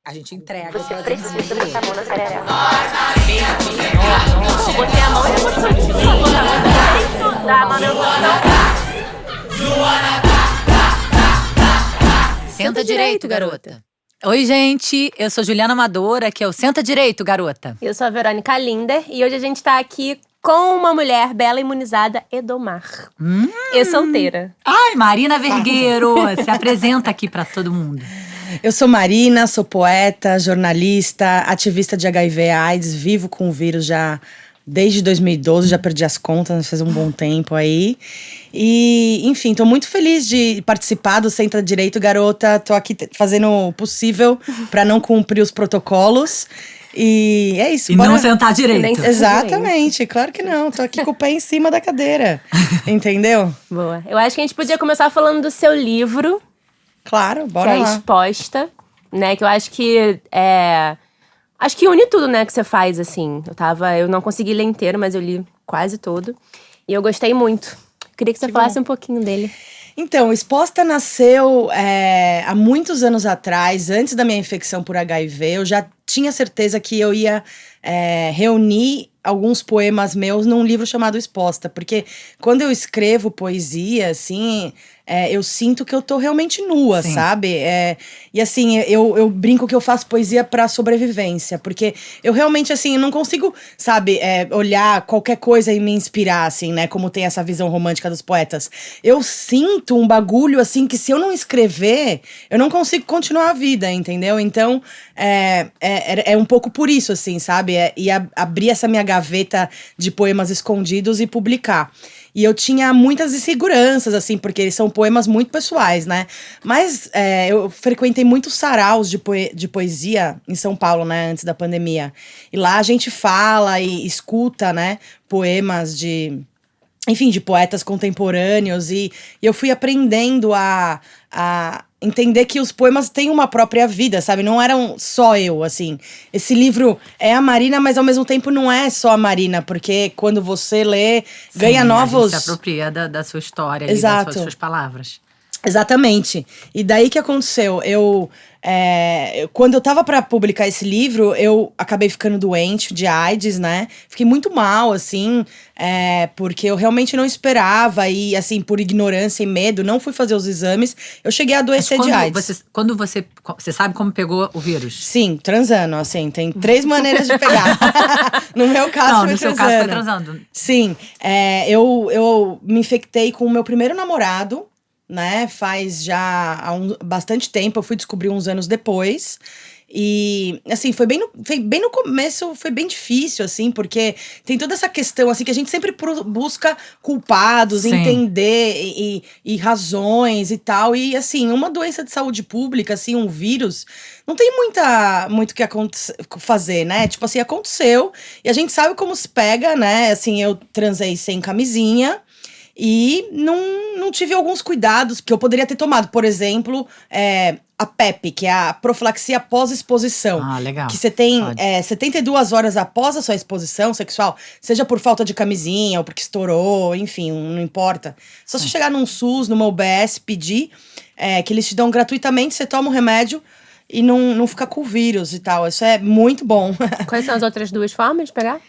A gente entrega. Você precisa botar a mão na sararela. Eu botei a mão e depois foi de mim. Dá a manutenção. Senta direito, garota. Oi, gente. Eu sou Juliana Amadora, que é o Senta Direito, garota. Eu sou a Verônica Linder e hoje a gente tá aqui com uma mulher bela, imunizada, Edomar. E solteira. Ai, Marina Vergueiro. Se apresenta aqui pra todo mundo. Eu sou Marina, sou poeta, jornalista, ativista de HIV/AIDS, vivo com o vírus já desde 2012, já perdi as contas, faz um bom tempo aí. E, enfim, tô muito feliz de participar do Senta Direito, garota. Tô aqui fazendo o possível pra não cumprir os protocolos. E é isso. E bora... não sentar direito. Exatamente, claro que não. Tô aqui com o pé em cima da cadeira. Entendeu? Boa. Eu acho que a gente podia começar falando do seu livro. Claro, bora lá. Que é Exposta, né? Que eu acho que acho que une tudo, né, que você faz, assim. Eu não consegui ler inteiro, mas eu li quase todo. E eu gostei muito. Queria que você falasse um pouquinho dele. Então, Exposta nasceu há muitos anos atrás, antes da minha infecção por HIV. Eu já tinha certeza que eu ia reunir alguns poemas meus num livro chamado Exposta. Porque quando eu escrevo poesia, assim, eu sinto que eu tô realmente nua, Sim. sabe? E assim, eu brinco que eu faço poesia pra sobrevivência. Porque eu realmente, assim, não consigo, sabe, olhar qualquer coisa e me inspirar, assim, né? Como tem essa visão romântica dos poetas. Eu sinto um bagulho, assim, que se eu não escrever, eu não consigo continuar a vida, entendeu? Então, é um pouco por isso, assim, sabe? E abrir essa minha gaveta de poemas escondidos e publicar. E eu tinha muitas inseguranças, assim, porque eles são poemas muito pessoais, né? Mas eu frequentei muitos saraus de poesia em São Paulo, né? Antes da pandemia. E lá a gente fala e escuta, né? Poemas de poetas contemporâneos. E eu fui aprendendo a entender que os poemas têm uma própria vida, sabe? Não eram só eu, assim. Esse livro é a Marina, mas ao mesmo tempo não é só a Marina, porque quando você lê, Sim, ganha novos... A gente se apropria da sua história, Exato. das suas palavras. Exatamente. E daí que aconteceu? Quando eu tava pra publicar esse livro, eu acabei ficando doente de AIDS, né? Fiquei muito mal, assim, porque eu realmente não esperava e, assim, por ignorância e medo, não fui fazer os exames. Eu cheguei a adoecer de AIDS. Quando você sabe como pegou o vírus? Sim, transando, assim, tem 3 maneiras de pegar. No meu caso, no seu caso foi transando. Sim, eu me infectei com o meu primeiro namorado, né, faz já há bastante tempo, eu fui descobrir uns anos depois. E, assim, foi bem no começo, foi bem difícil, assim, porque tem toda essa questão, assim, que a gente sempre busca culpados, Sim. entender e razões e tal. E, assim, uma doença de saúde pública, assim, um vírus, não tem muito o que fazer, né? Tipo assim, aconteceu e a gente sabe como se pega, né? Assim, eu transei sem camisinha. E não tive alguns cuidados que eu poderia ter tomado. Por exemplo, a PEP, que é a profilaxia pós-exposição. Ah, legal. Que você tem 72 horas após a sua exposição sexual, seja por falta de camisinha ou porque estourou, enfim, não importa. Só você chegar num SUS, numa UBS, pedir, que eles te dão gratuitamente, você toma o remédio e não fica com o vírus e tal. Isso é muito bom. Quais são as outras 2 formas de pegar?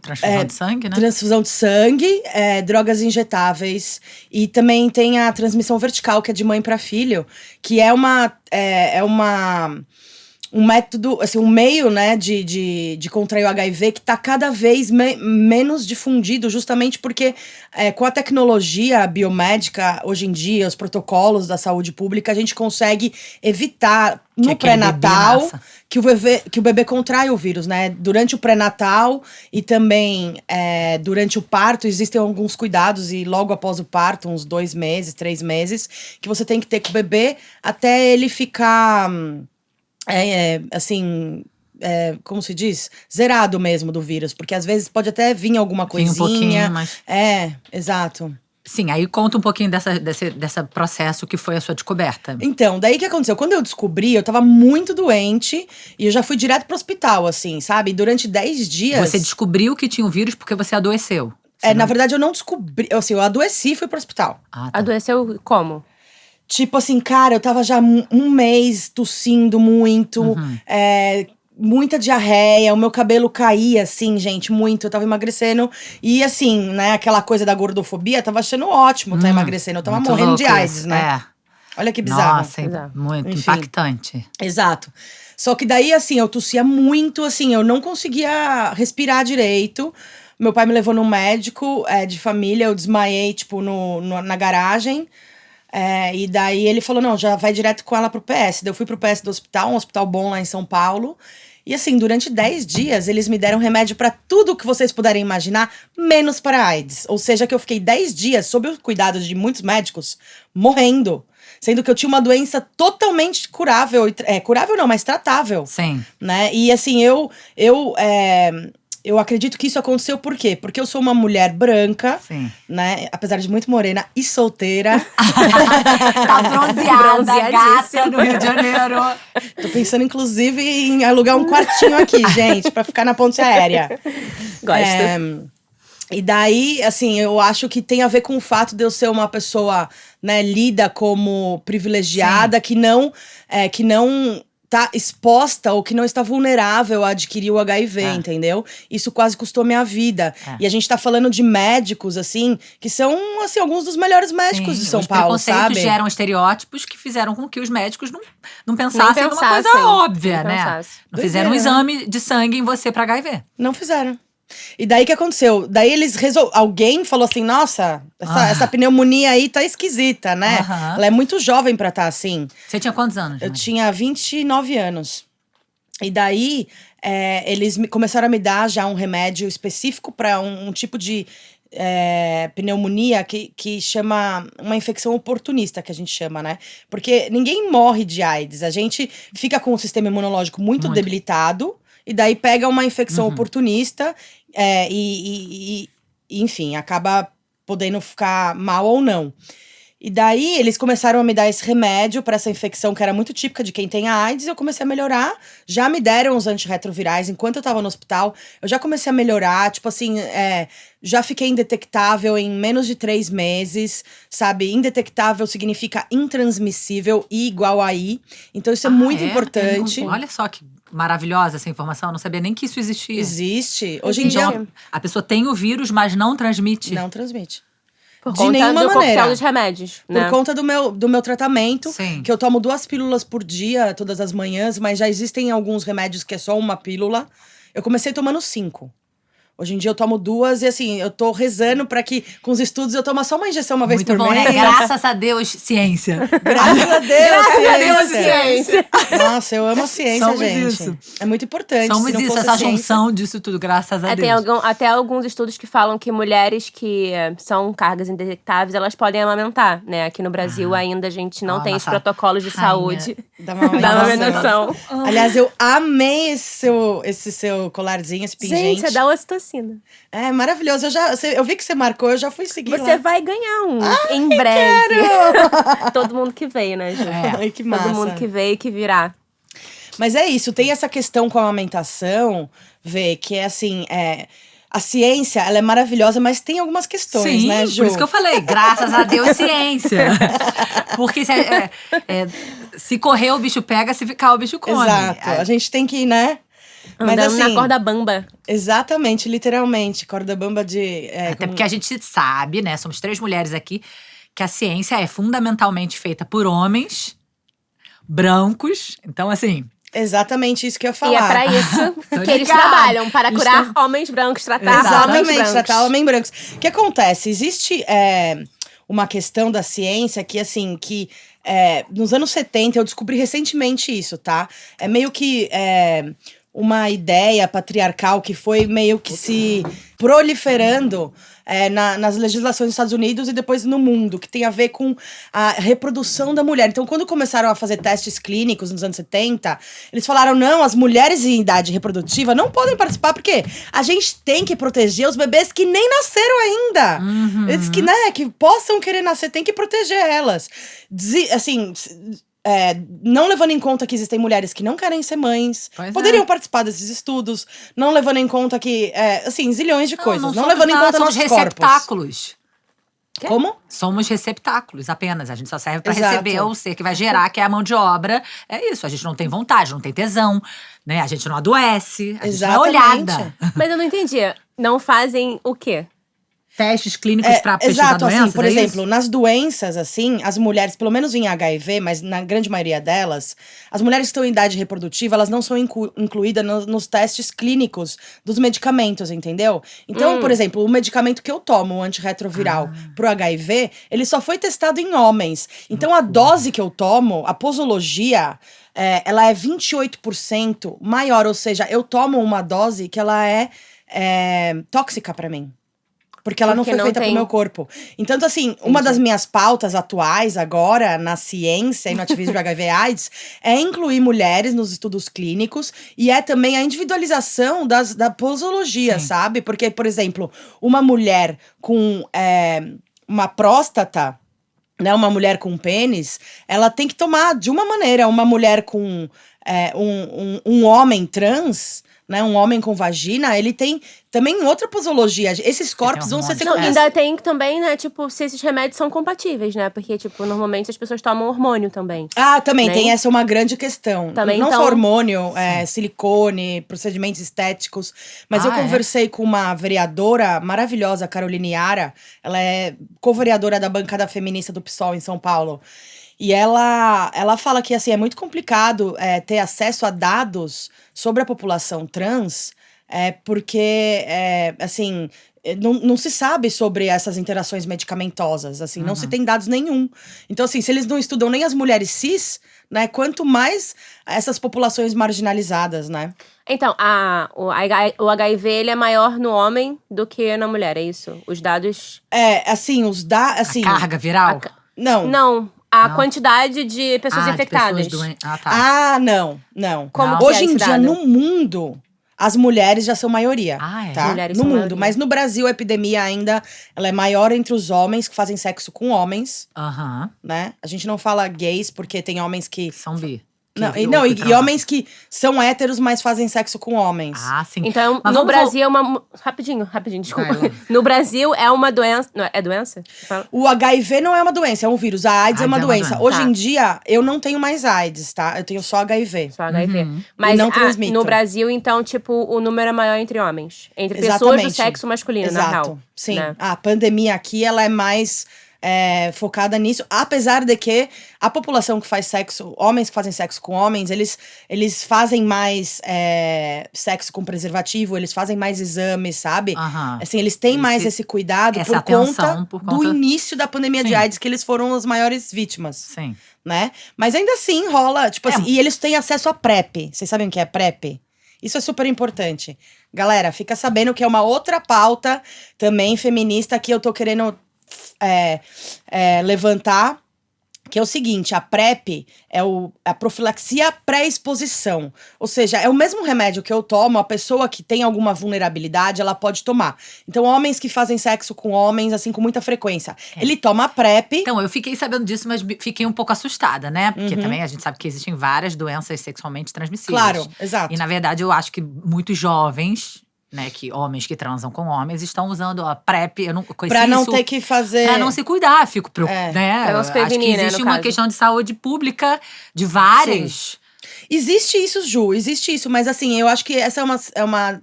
Transfusão de sangue, né? Transfusão de sangue, drogas injetáveis. E também tem a transmissão vertical, que é de mãe para filho, que é um método, assim, um meio, né, de contrair o HIV que tá cada vez menos difundido, justamente porque com a tecnologia biomédica, hoje em dia, os protocolos da saúde pública, a gente consegue evitar no pré-natal que o bebê contrai o vírus, né? Durante o pré-natal e também durante o parto, existem alguns cuidados, e logo após o parto, uns 2 meses, 3 meses, que você tem que ter com o bebê até ele ficar... como se diz? Zerado mesmo do vírus. Porque às vezes pode até vir alguma coisinha. Um pouquinho, mas... Exato. Sim, aí conta um pouquinho desse processo que foi a sua descoberta. Então, daí o que aconteceu? Quando eu descobri, eu tava muito doente e eu já fui direto pro hospital, assim, sabe? Durante 10 dias… Você descobriu que tinha o vírus porque você adoeceu. Na verdade, eu não descobri… Assim, eu adoeci e fui pro hospital. Ah, tá. Adoeceu como? Tipo assim, cara, eu tava já um mês tossindo muito, muita diarreia, o meu cabelo caía, assim, gente, muito. Eu tava emagrecendo. E assim, né, aquela coisa da gordofobia, tava achando ótimo tá emagrecendo. Eu tava Muito morrendo de louco AIDS, isso. né? Olha que bizarro. Nossa, Bizarro. muito Enfim. impactante. Exato. Só que daí, assim, eu tossia muito, assim, eu não conseguia respirar direito. Meu pai me levou num médico de família, eu desmaiei, tipo, na garagem. E daí ele falou, não, já vai direto com ela pro PS. Daí eu fui pro PS do hospital, um hospital bom lá em São Paulo. E assim, durante 10 dias, eles me deram remédio pra tudo que vocês puderem imaginar, menos para AIDS. Ou seja, que eu fiquei 10 dias, sob o cuidado de muitos médicos, morrendo. Sendo que eu tinha uma doença totalmente curável. Curável não, mas tratável. Sim. Né? E assim, eu acredito que isso aconteceu por quê? Porque eu sou uma mulher branca, Sim. né? Apesar de muito morena e solteira. Tá bronzeada, Bronzeadíssima. gata no Rio de Janeiro. Tô pensando, inclusive, em alugar um quartinho aqui, gente, pra ficar na ponte aérea. Gosto. E daí, assim, eu acho que tem a ver com o fato de eu ser uma pessoa, né, lida como privilegiada, que não tá exposta ou que não está vulnerável a adquirir o HIV, entendeu? Isso quase custou minha vida. E a gente tá falando de médicos, assim, que são, assim, alguns dos melhores médicos de São Paulo, Os preconceitos sabe? geram estereótipos que fizeram com que os médicos não pensassem numa coisa pensassem. óbvia, Nem né? pensassem. Não fizeram um Doideira, exame de sangue em você pra HIV. Não fizeram. E daí o que aconteceu? Daí eles alguém falou assim, nossa, essa pneumonia aí tá esquisita, né? Aham. Ela é muito jovem pra estar assim. Você tinha quantos anos? Eu Mari? tinha 29 anos. E daí eles começaram a me dar já um remédio específico para um tipo de pneumonia que chama uma infecção oportunista, que a gente chama, né? Porque ninguém morre de AIDS. A gente fica com o sistema imunológico muito debilitado. E daí pega uma infecção oportunista enfim, acaba podendo ficar mal ou não. E daí eles começaram a me dar esse remédio para essa infecção que era muito típica de quem tem a AIDS. E eu comecei a melhorar. Já me deram os antirretrovirais enquanto eu tava no hospital. Eu já comecei a melhorar, tipo assim, já fiquei indetectável em menos de 3 meses, sabe? Indetectável significa intransmissível e igual a I. Então isso é muito importante. Olha só que maravilhosa essa informação. Eu não sabia nem que isso existia. Existe. Hoje em dia Então, a pessoa tem o vírus, mas não transmite. não transmite. Por de conta nenhuma do maneira. coquetel dos remédios, né? Por conta do meu tratamento, Sim. que eu tomo 2 pílulas por dia, todas as manhãs, mas já existem alguns remédios que é só uma pílula. Eu comecei tomando 5. Hoje em dia eu tomo 2 e assim, eu tô rezando pra que com os estudos eu tomo só uma injeção uma vez Muito por bom, mês. né? Graças a Deus, ciência. Graças a Deus, Graças a Deus, ciência. ciência. Nossa, eu amo a ciência, Somos gente. isso. É muito importante. Somos se não isso, fosse essa a ciência- junção disso tudo, graças a Tem Deus. até alguns estudos que falam que mulheres que são cargas indetectáveis, elas podem amamentar, né? Aqui no Brasil ainda a gente não tem os nossa protocolos de rainha saúde Da mamãe da nossa. amamentação. Aliás, eu amei esse seu colarzinho, esse pingente. Gente, você dá ocitocina. É maravilhoso. Eu vi que você marcou, eu já fui seguir Você lá. vai ganhar um em breve. Todo mundo que veio, né, Ju? Ai, que massa. Todo mundo que veio e que virá. Mas é isso, tem essa questão com a amamentação, Vê, que é assim, a ciência, ela é maravilhosa, mas tem algumas questões, Sim, né, Ju? por isso que eu falei, graças a Deus, ciência. Porque se correr, o bicho pega, se ficar, o bicho come. Exato, a gente tem que, né? Mas Andando assim, na corda bamba. exatamente, literalmente, corda bamba de... Até porque a gente sabe, né, somos 3 mulheres aqui, que a ciência é fundamentalmente feita por homens brancos. Então, assim… Exatamente isso que eu ia falar. E é pra isso que eles ligada. trabalham, para curar homens brancos, tratar homens Exatamente, brancos. tratar homens brancos. O que acontece? Existe uma questão da ciência que, assim, nos anos 70, eu descobri recentemente isso, tá? É meio que uma ideia patriarcal que foi meio que se proliferando nas legislações dos Estados Unidos e depois no mundo, que tem a ver com a reprodução da mulher. Então, quando começaram a fazer testes clínicos nos anos 70, eles falaram, não, as mulheres em idade reprodutiva não podem participar, porque a gente tem que proteger os bebês que nem nasceram ainda. Eles que possam querer nascer, tem que proteger elas. Assim… não levando em conta que existem mulheres que não querem ser mães, Pois poderiam participar desses estudos, não levando em conta que, assim, zilhões de coisas, não levando em conta nossos corpos. receptáculos. Como? Somos receptáculos apenas. A gente só serve pra Exato. receber o ser que vai gerar, que é a mão de obra. É isso. A gente não tem vontade, não tem tesão, né? A gente não adoece, a gente não é Exatamente. olhada. Mas eu não entendi. Não fazem o quê? Testes clínicos pra pesquisar Exato, doenças, assim, por é exemplo, isso? nas doenças, assim, as mulheres, pelo menos em HIV, mas na grande maioria delas, as mulheres que estão em idade reprodutiva, elas não são incluídas nos testes clínicos dos medicamentos, entendeu? Então, por exemplo, o medicamento que eu tomo, o antirretroviral, pro HIV, ele só foi testado em homens. Então, a dose que eu tomo, a posologia, ela é 28% maior, ou seja, eu tomo uma dose que ela é tóxica pra mim. Porque ela não Porque foi não feita tem- pro meu corpo. Então, assim, uma das minhas pautas atuais agora, na ciência e no ativismo de HIV/AIDS, é incluir mulheres nos estudos clínicos e é também a individualização da posologia, Sim. sabe? Porque, por exemplo, uma mulher com uma próstata, né, uma mulher com pênis, ela tem que tomar de uma maneira. Uma mulher com um homem trans, né, um homem com vagina, ele tem também outra posologia. Esses corpos vão ser hormônios. Não, É. ainda tem também, né, tipo, se esses remédios são compatíveis, né? Porque, tipo, normalmente as pessoas tomam hormônio também. Ah, também Né? tem essa uma grande questão. Também, Não então- só hormônio, silicone, procedimentos estéticos. Mas eu Ah, é? conversei com uma vereadora maravilhosa, Caroline Yara. Ela é co-vereadora da bancada feminista do PSOL em São Paulo. E ela fala que assim, é muito complicado ter acesso a dados sobre a população trans, porque, assim, não se sabe sobre essas interações medicamentosas, assim, não se tem dados nenhum. Então, assim, se eles não estudam nem as mulheres cis, né, quanto mais essas populações marginalizadas, né? Então, o HIV, ele é maior no homem do que na mulher, é isso? Os dados… Assim, assim, A carga viral? não. Não, a Não. quantidade de pessoas de infectadas. pessoas doentes. Ah, tá. Não. Como Não. que Hoje é em esse dia, dado? no mundo, as mulheres já são maioria. Ah, é? Tá? Mulheres No são mundo. maioria. Mas no Brasil, a epidemia ainda ela é maior entre os homens que fazem sexo com homens, Aham. né? A gente não fala gays porque tem homens que. São bi. Não, Que- e, ou não, que e transam. homens que são héteros, mas fazem sexo com homens. Ah, sim. Então, Mas no vamos Brasil é uma… Rapidinho, desculpa. Vai lá. No Brasil é uma doença… Não, é doença? Você fala? O HIV não é uma doença, é um vírus. A AIDS é uma doença. Hoje Tá. em dia, eu não tenho mais AIDS, tá? Eu tenho só HIV. Só HIV. Uhum. Mas não transmito. no Brasil, então, tipo, o número é maior entre homens. Entre pessoas do Exatamente. sexo masculino, na Exato. real. Sim. Né? A pandemia aqui, ela é mais focada nisso. Apesar de que a população que faz sexo, homens que fazem sexo com homens, eles fazem mais sexo com preservativo, eles fazem mais exames, sabe? Aham. Assim, eles têm Eles mais se- esse cuidado essa por conta, atenção por do conta- início da pandemia de Sim. AIDS, que eles foram as maiores vítimas, Sim. né? Mas ainda assim rola, tipo assim, e eles têm acesso a PrEP. Vocês sabem o que é PrEP? Isso é super importante. Galera, fica sabendo que é uma outra pauta também feminista que eu tô querendo levantar, que é o seguinte: a PrEP é a profilaxia pré-exposição. Ou seja, é o mesmo remédio que eu tomo, a pessoa que tem alguma vulnerabilidade, ela pode tomar. Então, homens que fazem sexo com homens, assim, com muita frequência. Ele toma a PrEP. Então, eu fiquei sabendo disso, mas fiquei um pouco assustada, né? Porque Uhum. também a gente sabe que existem várias doenças sexualmente transmissíveis. Claro, exato. E, na verdade, eu acho que muitos jovens, né, homens que transam com homens, estão usando a PrEP. Eu não conheci Pra não isso, ter que fazer. pra não se cuidar. Fico preocupada, né? Pra não se Acho que prevenir, né, existe no uma caso. questão de saúde pública de várias. Existe isso, Ju, existe isso, mas assim, eu acho que essa é uma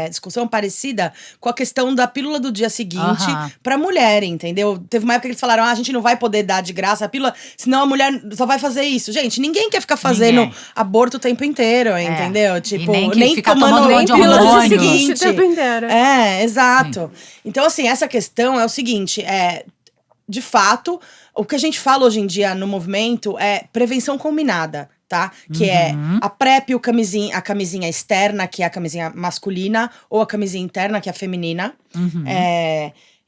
discussão parecida com a questão da pílula do dia seguinte Aham. pra mulher, entendeu? Teve uma época que eles falaram: a gente não vai poder dar de graça a pílula, senão a mulher só vai fazer isso. Gente, ninguém quer ficar fazendo Ninguém. aborto o tempo inteiro, entendeu? Tipo, nem que ficar tomando tomando nem monte de pílula do dia hormônio. seguinte. O tempo inteiro. Exato. Então, assim, essa questão é o seguinte: de fato, o que a gente fala hoje em dia no movimento é prevenção combinada, tá? Que é a PrEP, a camisinha externa, que é a camisinha masculina, ou a camisinha interna, que é a feminina. Uhum.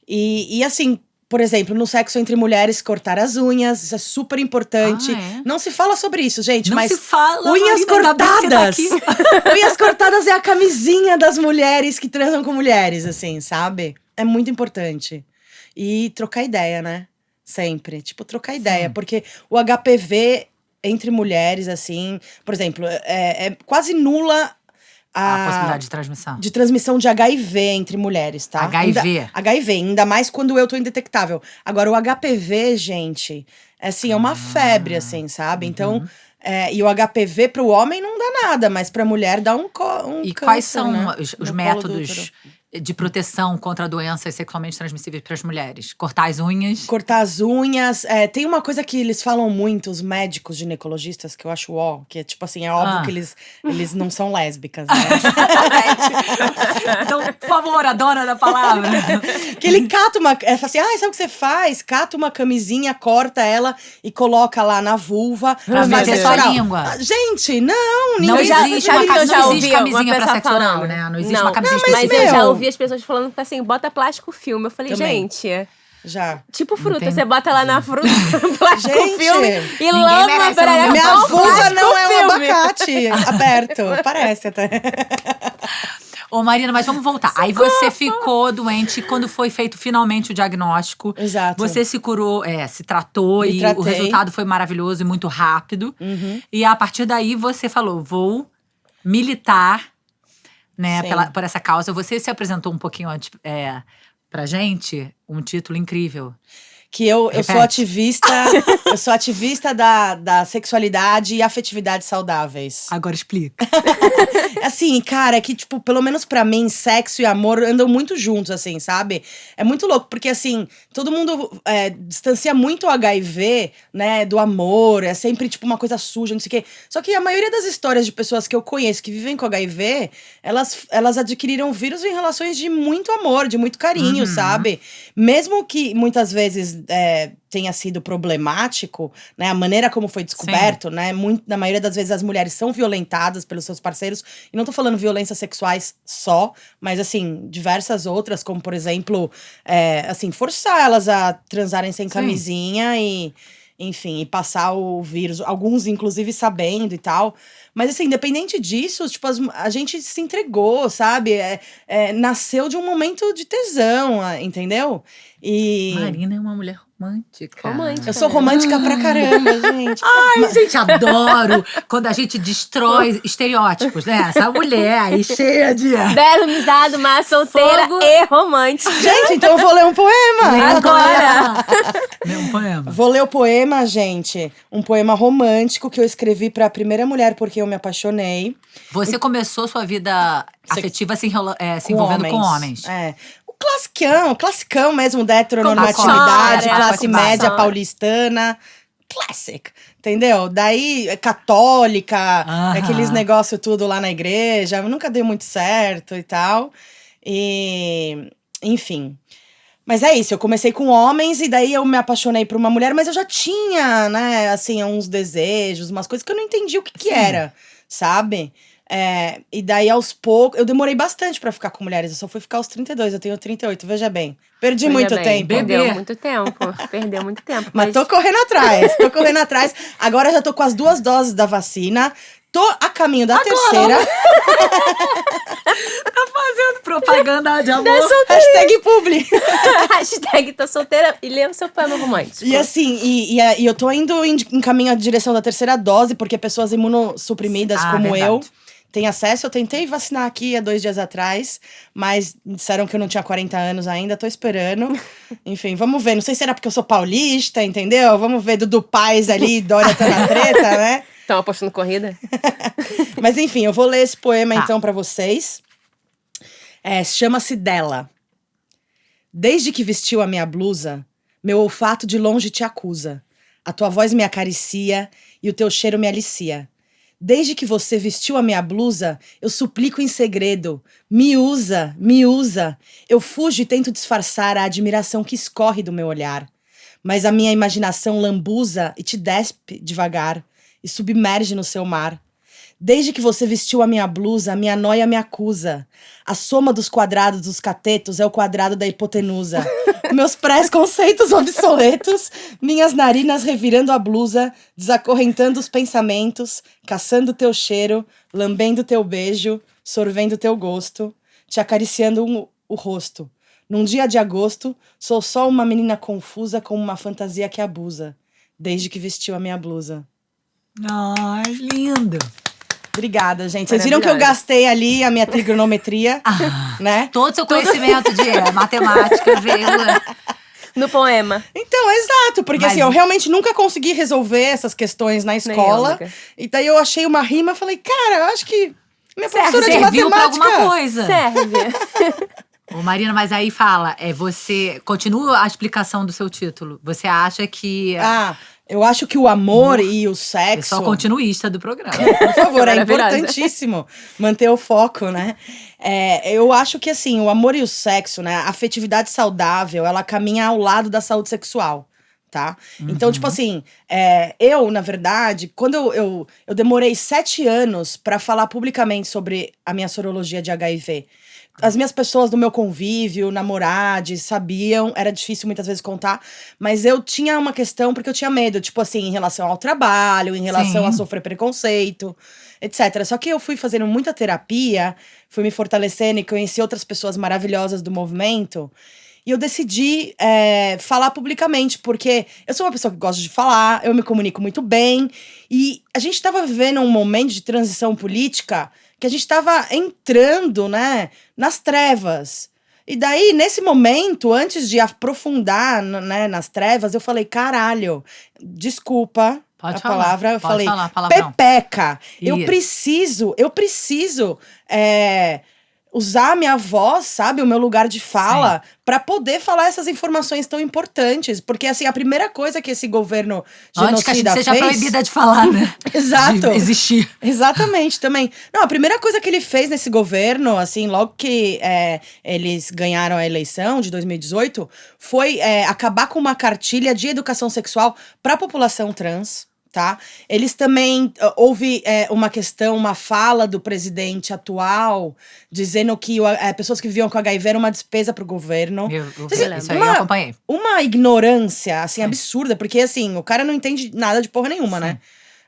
E assim, por exemplo, no sexo entre mulheres, cortar as unhas, isso é super importante. Ah, é? Não se fala sobre isso, gente, Não mas se fala, unhas Marina, ainda bem que você tá cortadas. aqui. Unhas cortadas é a camisinha das mulheres que transam com mulheres, assim, sabe? É muito importante. E trocar ideia, né? Sempre. Tipo, trocar ideia. Porque o HPV entre mulheres, assim… Por exemplo, é quase nula a possibilidade de transmissão. De transmissão de HIV entre mulheres, tá? HIV. HIV, ainda mais quando eu tô indetectável. Agora, o HPV, gente, assim, é uma febre, assim, sabe? Então, e o HPV pro homem não dá nada, mas pra mulher dá um E câncer, quais são né? os No colo do métodos útero. de proteção contra doenças sexualmente transmissíveis para as mulheres? Cortar as unhas? Cortar as unhas. Tem uma coisa que eles falam muito, os médicos ginecologistas, que eu acho que é tipo assim, é óbvio que eles não são lésbicas, né? Então, por favor, a dona da palavra. Que ele cata uma. Fala assim, sabe o que você faz? Cata uma camisinha, corta ela e coloca lá na vulva. Pra faz meter sexo sua oral. língua. Gente, não, Não ninguém existe, sabe que eu já não ouvi existe uma camisinha pra pessoa sexo oral, falando. né? Não existe Não, uma camisinha mas, Mas meu, eu já ouvi as pessoas falando assim, bota plástico filme. Eu falei, Também. gente, Já. tipo fruta. Entendi. Você bota lá na fruta, plástico Gente, filme e ninguém lama merece pra um Minha com vulva plástico não é um filme. abacate aberto. Parece até. Ô, Marina, mas vamos voltar. Aí você ficou doente quando foi feito finalmente o diagnóstico. Exato. Você se curou, se tratou Me e o tratei. resultado foi maravilhoso e muito rápido. E a partir daí você falou, vou militar, né, Sim. por essa causa. Você se apresentou um pouquinho antes pra gente, um título incrível. Que eu Repete. sou ativista. Eu sou ativista da sexualidade e afetividade saudáveis. Agora explica. Assim, cara, é que, tipo, pelo menos pra mim, sexo e amor andam muito juntos, assim, sabe? É muito louco, porque, assim, todo mundo distancia muito o HIV, né, do amor. É sempre, tipo, uma coisa suja, não sei o quê. Só que a maioria das histórias de pessoas que eu conheço que vivem com HIV, elas adquiriram o vírus em relações de muito amor, de muito carinho, sabe? Mesmo que muitas vezes tenha sido problemático, né? A maneira como foi descoberto, né? Na maioria das vezes as mulheres são violentadas pelos seus parceiros. E não tô falando violências sexuais só, mas assim, diversas outras, como por exemplo, assim, forçar elas a transarem sem camisinha e, enfim, e passar o vírus. Alguns, inclusive, sabendo e tal. Mas assim, independente disso, tipo, a gente se entregou, sabe? Nasceu de um momento de tesão, entendeu? E Marina é uma mulher romântica. Romântica. eu sou romântica pra caramba, gente. Ai, gente, adoro quando a gente destrói estereótipos, né? Essa mulher aí cheia de… Belo, misado, má, solteira Fogo. e romântica. Gente, então eu vou ler um poema. Agora! Lê um poema. Vou ler o poema, gente. Um poema romântico que eu escrevi pra primeira mulher porque eu me apaixonei. Você começou sua vida afetiva se Com envolvendo com homens. O classicão mesmo da heteronormatividade, Como classe chora, média chora. paulistana. Classic, entendeu? Daí, católica, Aham. aqueles negócios tudo lá na igreja. Nunca deu muito certo e tal. E, enfim. Mas é isso, eu comecei com homens e daí eu me apaixonei por uma mulher, mas eu já tinha, né, assim, uns desejos, umas coisas que eu não entendi o que Sim. era, sabe? E daí, aos poucos, eu demorei bastante pra ficar com mulheres, eu só fui ficar aos 32, eu tenho 38, veja bem. Perdi Veja muito bem, tempo. Bebê. Perdeu muito tempo. Perdeu muito tempo. Mas tô correndo atrás, Agora já tô com as 2 doses da vacina. Tô a caminho da terceira. Fazendo propaganda de amor. Hashtag publi. Hashtag tô solteira e lê o seu poema romântico. E assim, e eu tô indo em caminho à direção da terceira dose, porque pessoas imunossuprimidas como verdade. eu têm acesso. Eu tentei vacinar aqui há 2 dias atrás, mas disseram que eu não tinha 40 anos ainda, tô esperando. Enfim, vamos ver. Não sei se era porque eu sou paulista, entendeu? Vamos ver Dudu Paz ali, Dória tá na treta, né? Estão apostando corrida? Mas enfim, eu vou ler esse poema Tá. então pra vocês. Chama-se Dela. Desde que vestiu a minha blusa, meu olfato de longe te acusa. A tua voz me acaricia e o teu cheiro me alicia. Desde que você vestiu a minha blusa, eu suplico em segredo. Me usa, me usa. Eu fujo e tento disfarçar a admiração que escorre do meu olhar. Mas a minha imaginação lambuza e te despe devagar e submerge no seu mar. Desde que você vestiu a minha blusa, a minha noia me acusa. A soma dos quadrados dos catetos é o quadrado da hipotenusa. Meus pré-conceitos obsoletos, minhas narinas revirando a blusa, desacorrentando os pensamentos, caçando teu cheiro, lambendo teu beijo, sorvendo teu gosto, te acariciando o rosto. Num dia de agosto, sou só uma menina confusa com uma fantasia que abusa, desde que vestiu a minha blusa. Ai, lindo. Obrigada, gente. Vocês viram que eu gastei ali a minha trigonometria, né? Todo o seu conhecimento de matemática veio. No poema. Então, exato. Porque Mas- assim, eu realmente nunca consegui resolver essas questões na escola. Luca. E daí eu achei uma rima e falei, cara, eu acho que minha professora de Serviu pra matemática… alguma coisa. Serve. Ô, Marina, mas aí fala, você… Continua a explicação do seu título. Você acha que… Ah, eu acho que o amor e o sexo… Eu sou a continuista do programa. Por favor, é Maravilhosa. importantíssimo manter o foco, né? Eu acho que, assim, o amor e o sexo, né? A afetividade saudável, ela caminha ao lado da saúde sexual, tá? Então, tipo assim, eu, na verdade, quando eu demorei 7 anos pra falar publicamente sobre a minha sorologia de HIV. As minhas pessoas do meu convívio, namorades, sabiam, era difícil muitas vezes contar, mas eu tinha uma questão porque eu tinha medo, tipo assim, em relação ao trabalho, em relação a Sim. sofrer preconceito, etc. Só que eu fui fazendo muita terapia, fui me fortalecendo e conheci outras pessoas maravilhosas do movimento. E eu decidi falar publicamente, porque eu sou uma pessoa que gosta de falar, eu me comunico muito bem. E a gente estava vivendo um momento de transição política que a gente estava entrando, né, nas trevas. E daí, nesse momento, antes de aprofundar, né, nas trevas, eu falei, caralho, desculpa Pode a falar, palavra, eu pode falei, falar, palavrão. pepeca, eu Isso. preciso usar a minha voz, sabe, o meu lugar de fala, pra poder falar essas informações tão importantes. Porque, assim, a primeira coisa que esse governo Antes que a gente genocida seja fez… proibida de falar, né? Exato. De existir. Exatamente, também. Não, a primeira coisa que ele fez nesse governo, assim, logo que eles ganharam a eleição de 2018, foi acabar com uma cartilha de educação sexual para a população trans. Tá? Eles também, houve uma questão, uma fala do presidente atual, dizendo que pessoas que viviam com HIV era uma despesa pro governo. Isso aí eu acompanhei. Uma ignorância, assim, absurda, porque, assim, o cara não entende nada de porra nenhuma, né?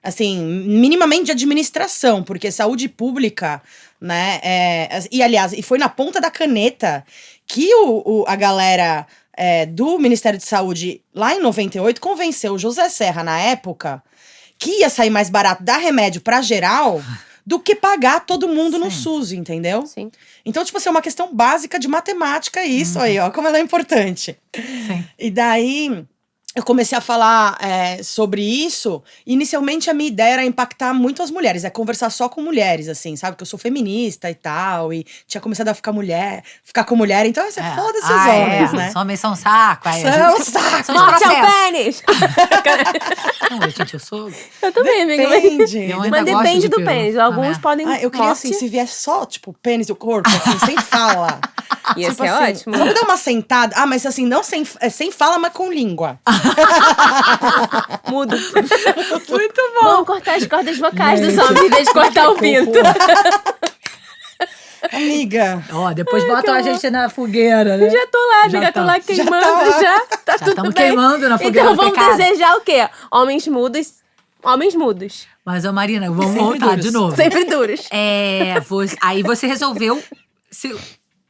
Assim, minimamente de administração, porque saúde pública, né? E, aliás, e foi na ponta da caneta que a galera do Ministério de Saúde, lá em 98, convenceu o José Serra, na época, que ia sair mais barato dar remédio pra geral do que pagar todo mundo no SUS, entendeu? Sim. Então, tipo assim, é uma questão básica de matemática isso aí, ó, como ela é importante. Sim. E daí, eu comecei a falar sobre isso. Inicialmente, a minha ideia era impactar muito as mulheres, conversar só com mulheres, assim, sabe? Que eu sou feminista e tal, e tinha começado a ficar com mulher, então você foda-se os homens, né? Os homens são um saco. Aí a São gente- saco. São os Morte ao processos. pênis! Não, gente, eu sou… Eu também, amiga. Depende. Eu ainda Mas gosto depende de do peru. pênis. Ah, Alguns né? podem. Eu queria, assim, morte. se viesse só, tipo, o pênis e o corpo, assim, sem fala. Ia Tipo ser assim, ótimo. vamos dar uma sentada. Ah, mas assim, não sem fala, mas com língua. Mudo. Muito bom. Vamos cortar as cordas vocais do som em vez de cortar o pinto. Amiga. Ó, depois botam a gente na fogueira, né? Já tô lá, Já amiga. Tô tá. lá queimando. lá. Já tá Já tudo estamos bem. queimando na fogueira Então do vamos pecado. desejar o quê? Homens mudos. Homens mudos. Mas, ô Marina, vamos Sempre voltar duros. de novo. Sempre duros. Aí você resolveu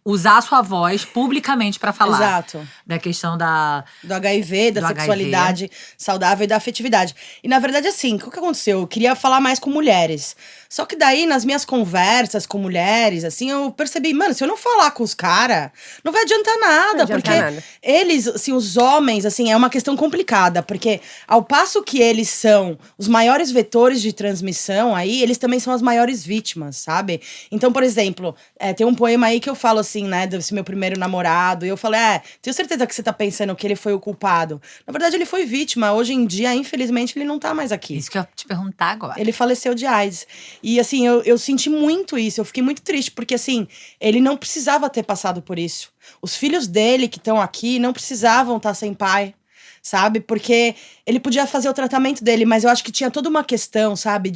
usar a sua voz publicamente pra falar. Exato. Da questão da… Do HIV, da Do sexualidade saudável e da afetividade. E na verdade, assim, o que aconteceu? Eu queria falar mais com mulheres. Só que daí, nas minhas conversas com mulheres, assim, eu percebi, mano, se eu não falar com os caras, não vai adiantar nada. Não adianta porque nada. eles, assim, os homens, assim, é uma questão complicada. Porque ao passo que eles são os maiores vetores de transmissão aí, eles também são as maiores vítimas, sabe? Então, por exemplo, tem um poema aí que eu falo assim, né, desse meu primeiro namorado. E eu falei, tenho certeza que você tá pensando que ele foi o culpado. Na verdade, ele foi vítima. Hoje em dia, infelizmente, ele não tá mais aqui. Isso que eu ia te perguntar agora. Ele faleceu de AIDS. E, assim, eu senti muito isso. Eu fiquei muito triste, porque, assim, ele não precisava ter passado por isso. Os filhos dele que estão aqui não precisavam estar sem pai, sabe? Porque ele podia fazer o tratamento dele, mas eu acho que tinha toda uma questão, sabe?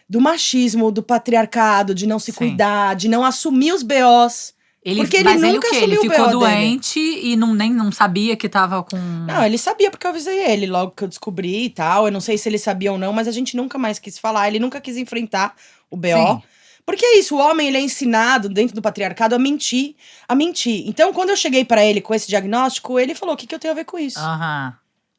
Do machismo, do patriarcado, de não se Sim. cuidar, de não assumir os BOs. Porque ele mas ele o nunca quê? Ele assumiu o ficou BO dele. doente e nem não sabia que tava com… Não, ele sabia porque eu avisei ele logo que eu descobri e tal. Eu não sei se ele sabia ou não, mas a gente nunca mais quis falar. Ele nunca quis enfrentar o BO. Sim. Porque é isso, o homem ele é ensinado dentro do patriarcado a mentir, Então, quando eu cheguei pra ele com esse diagnóstico, ele falou: o que eu tenho a ver com isso? Aham.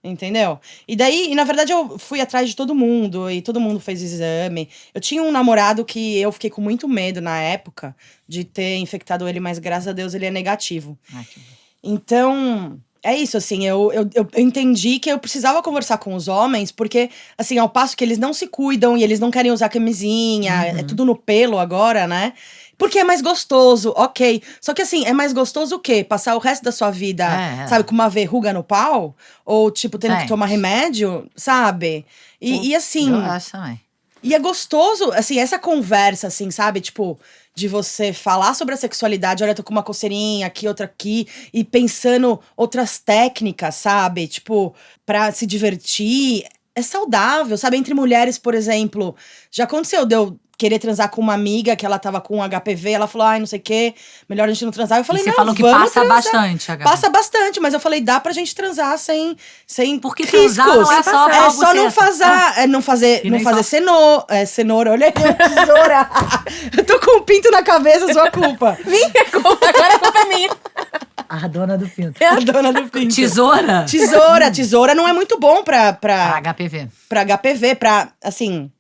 Entendeu? E daí, na verdade, eu fui atrás de todo mundo, e todo mundo fez exame. Eu tinha um namorado que eu fiquei com muito medo na época de ter infectado ele, mas graças a Deus ele é negativo. Ai, que bom. Então, é isso, assim, eu entendi que eu precisava conversar com os homens, porque, assim, ao passo que eles não se cuidam e eles não querem usar camisinha, é tudo no pelo agora, né? Porque é mais gostoso, ok. Só que assim, é mais gostoso o quê? Passar o resto da sua vida, sabe, com uma verruga no pau? Ou, tipo, tendo que Gente. tomar remédio, sabe? E assim, Eu acho também. e é gostoso, assim, essa conversa, assim, sabe? Tipo, de você falar sobre a sexualidade, olha, eu tô com uma coceirinha aqui, outra aqui, e pensando outras técnicas, sabe? Tipo, pra se divertir. É saudável, sabe? Entre mulheres, por exemplo, já aconteceu de eu querer transar com uma amiga que ela tava com HPV, ela falou, ai, não sei o quê, melhor a gente não transar. Eu falei, E você não, falou que vamos passa transar. bastante, Gabi. Passa bastante, mas eu falei, dá pra gente transar sem Porque riscos. transar não é só É só não buceta. não fazer, E não nem fazer só- cenoura, olha aí, tesoura. Eu tô com um pinto na cabeça, sua culpa. Agora a culpa é minha. A dona do pinto. A dona do pinto. Tesoura? Tesoura não é muito bom pra HPV. HPV, pra, assim,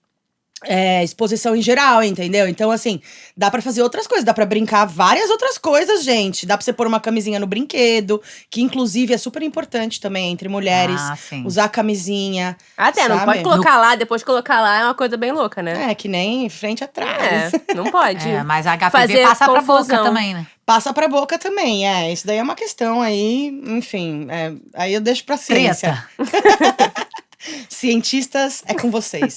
exposição em geral, entendeu? Então, assim, dá pra fazer outras coisas, dá pra brincar várias outras coisas, gente. Dá pra você pôr uma camisinha no brinquedo, que inclusive é super importante também entre mulheres. Ah, sim. Usar camisinha. Até, não sabe? pode colocar lá, depois colocar lá é uma coisa bem louca, né? É, que nem frente e atrás. Não pode. É, mas a HPV Fazer passa pra boca confusão. também, né? Passa pra boca também, isso daí é uma questão aí, enfim, aí eu deixo pra ciência. Treta. Cientistas, é com vocês.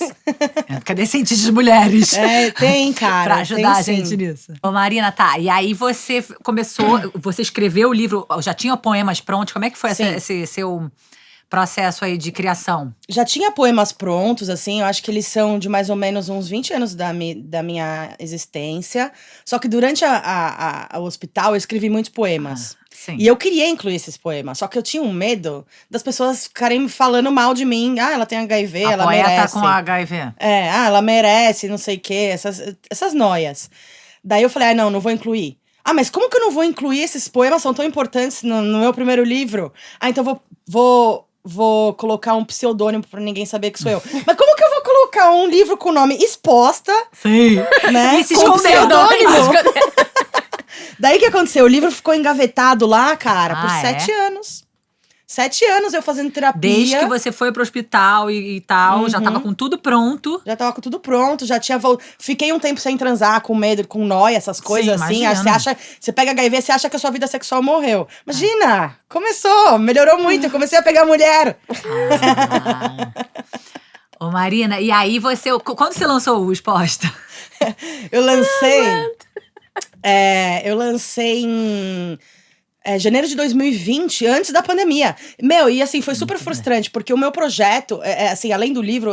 Cadê cientistas mulheres? Tem, cara. Pra ajudar a tem, gente sim. nisso. Ô, Marina, tá. E aí você começou, você escreveu o livro, já tinha poemas prontos? Como é que foi Sim. esse seu processo aí de criação? Já tinha poemas prontos, assim, eu acho que eles são de mais ou menos uns 20 anos da minha existência. Só que durante o hospital eu escrevi muitos poemas. Sim. E eu queria incluir esses poemas, só que eu tinha um medo das pessoas ficarem me falando mal de mim. Ah, ela tem HIV, A ela poeta merece. com HIV. Ela merece, não sei o quê, essas noias. Daí eu falei, não vou incluir. Ah, mas como que eu não vou incluir esses poemas? São tão importantes no meu primeiro livro. Ah, então vou colocar um pseudônimo pra ninguém saber que sou eu. Mas como que eu vou colocar um livro com o nome Exposta, Sim. né? E se com escondeu. pseudônimo? Daí o que aconteceu? O livro ficou engavetado lá, cara, por Ah, 7 anos. 7 anos eu fazendo terapia. Desde que você foi pro hospital e tal, já tava com tudo pronto. Já tava com tudo pronto, já tinha Fiquei um tempo sem transar, com medo, com nóia, essas coisas assim. imagino. Você pega HIV, você acha que a sua vida sexual morreu. Imagina! Começou, melhorou muito, eu comecei a pegar mulher. Ô, Marina, e aí quando você lançou o Exposta? Eu lancei em janeiro de 2020, antes da pandemia. E assim, foi super frustrante, porque o meu projeto, assim, além do livro,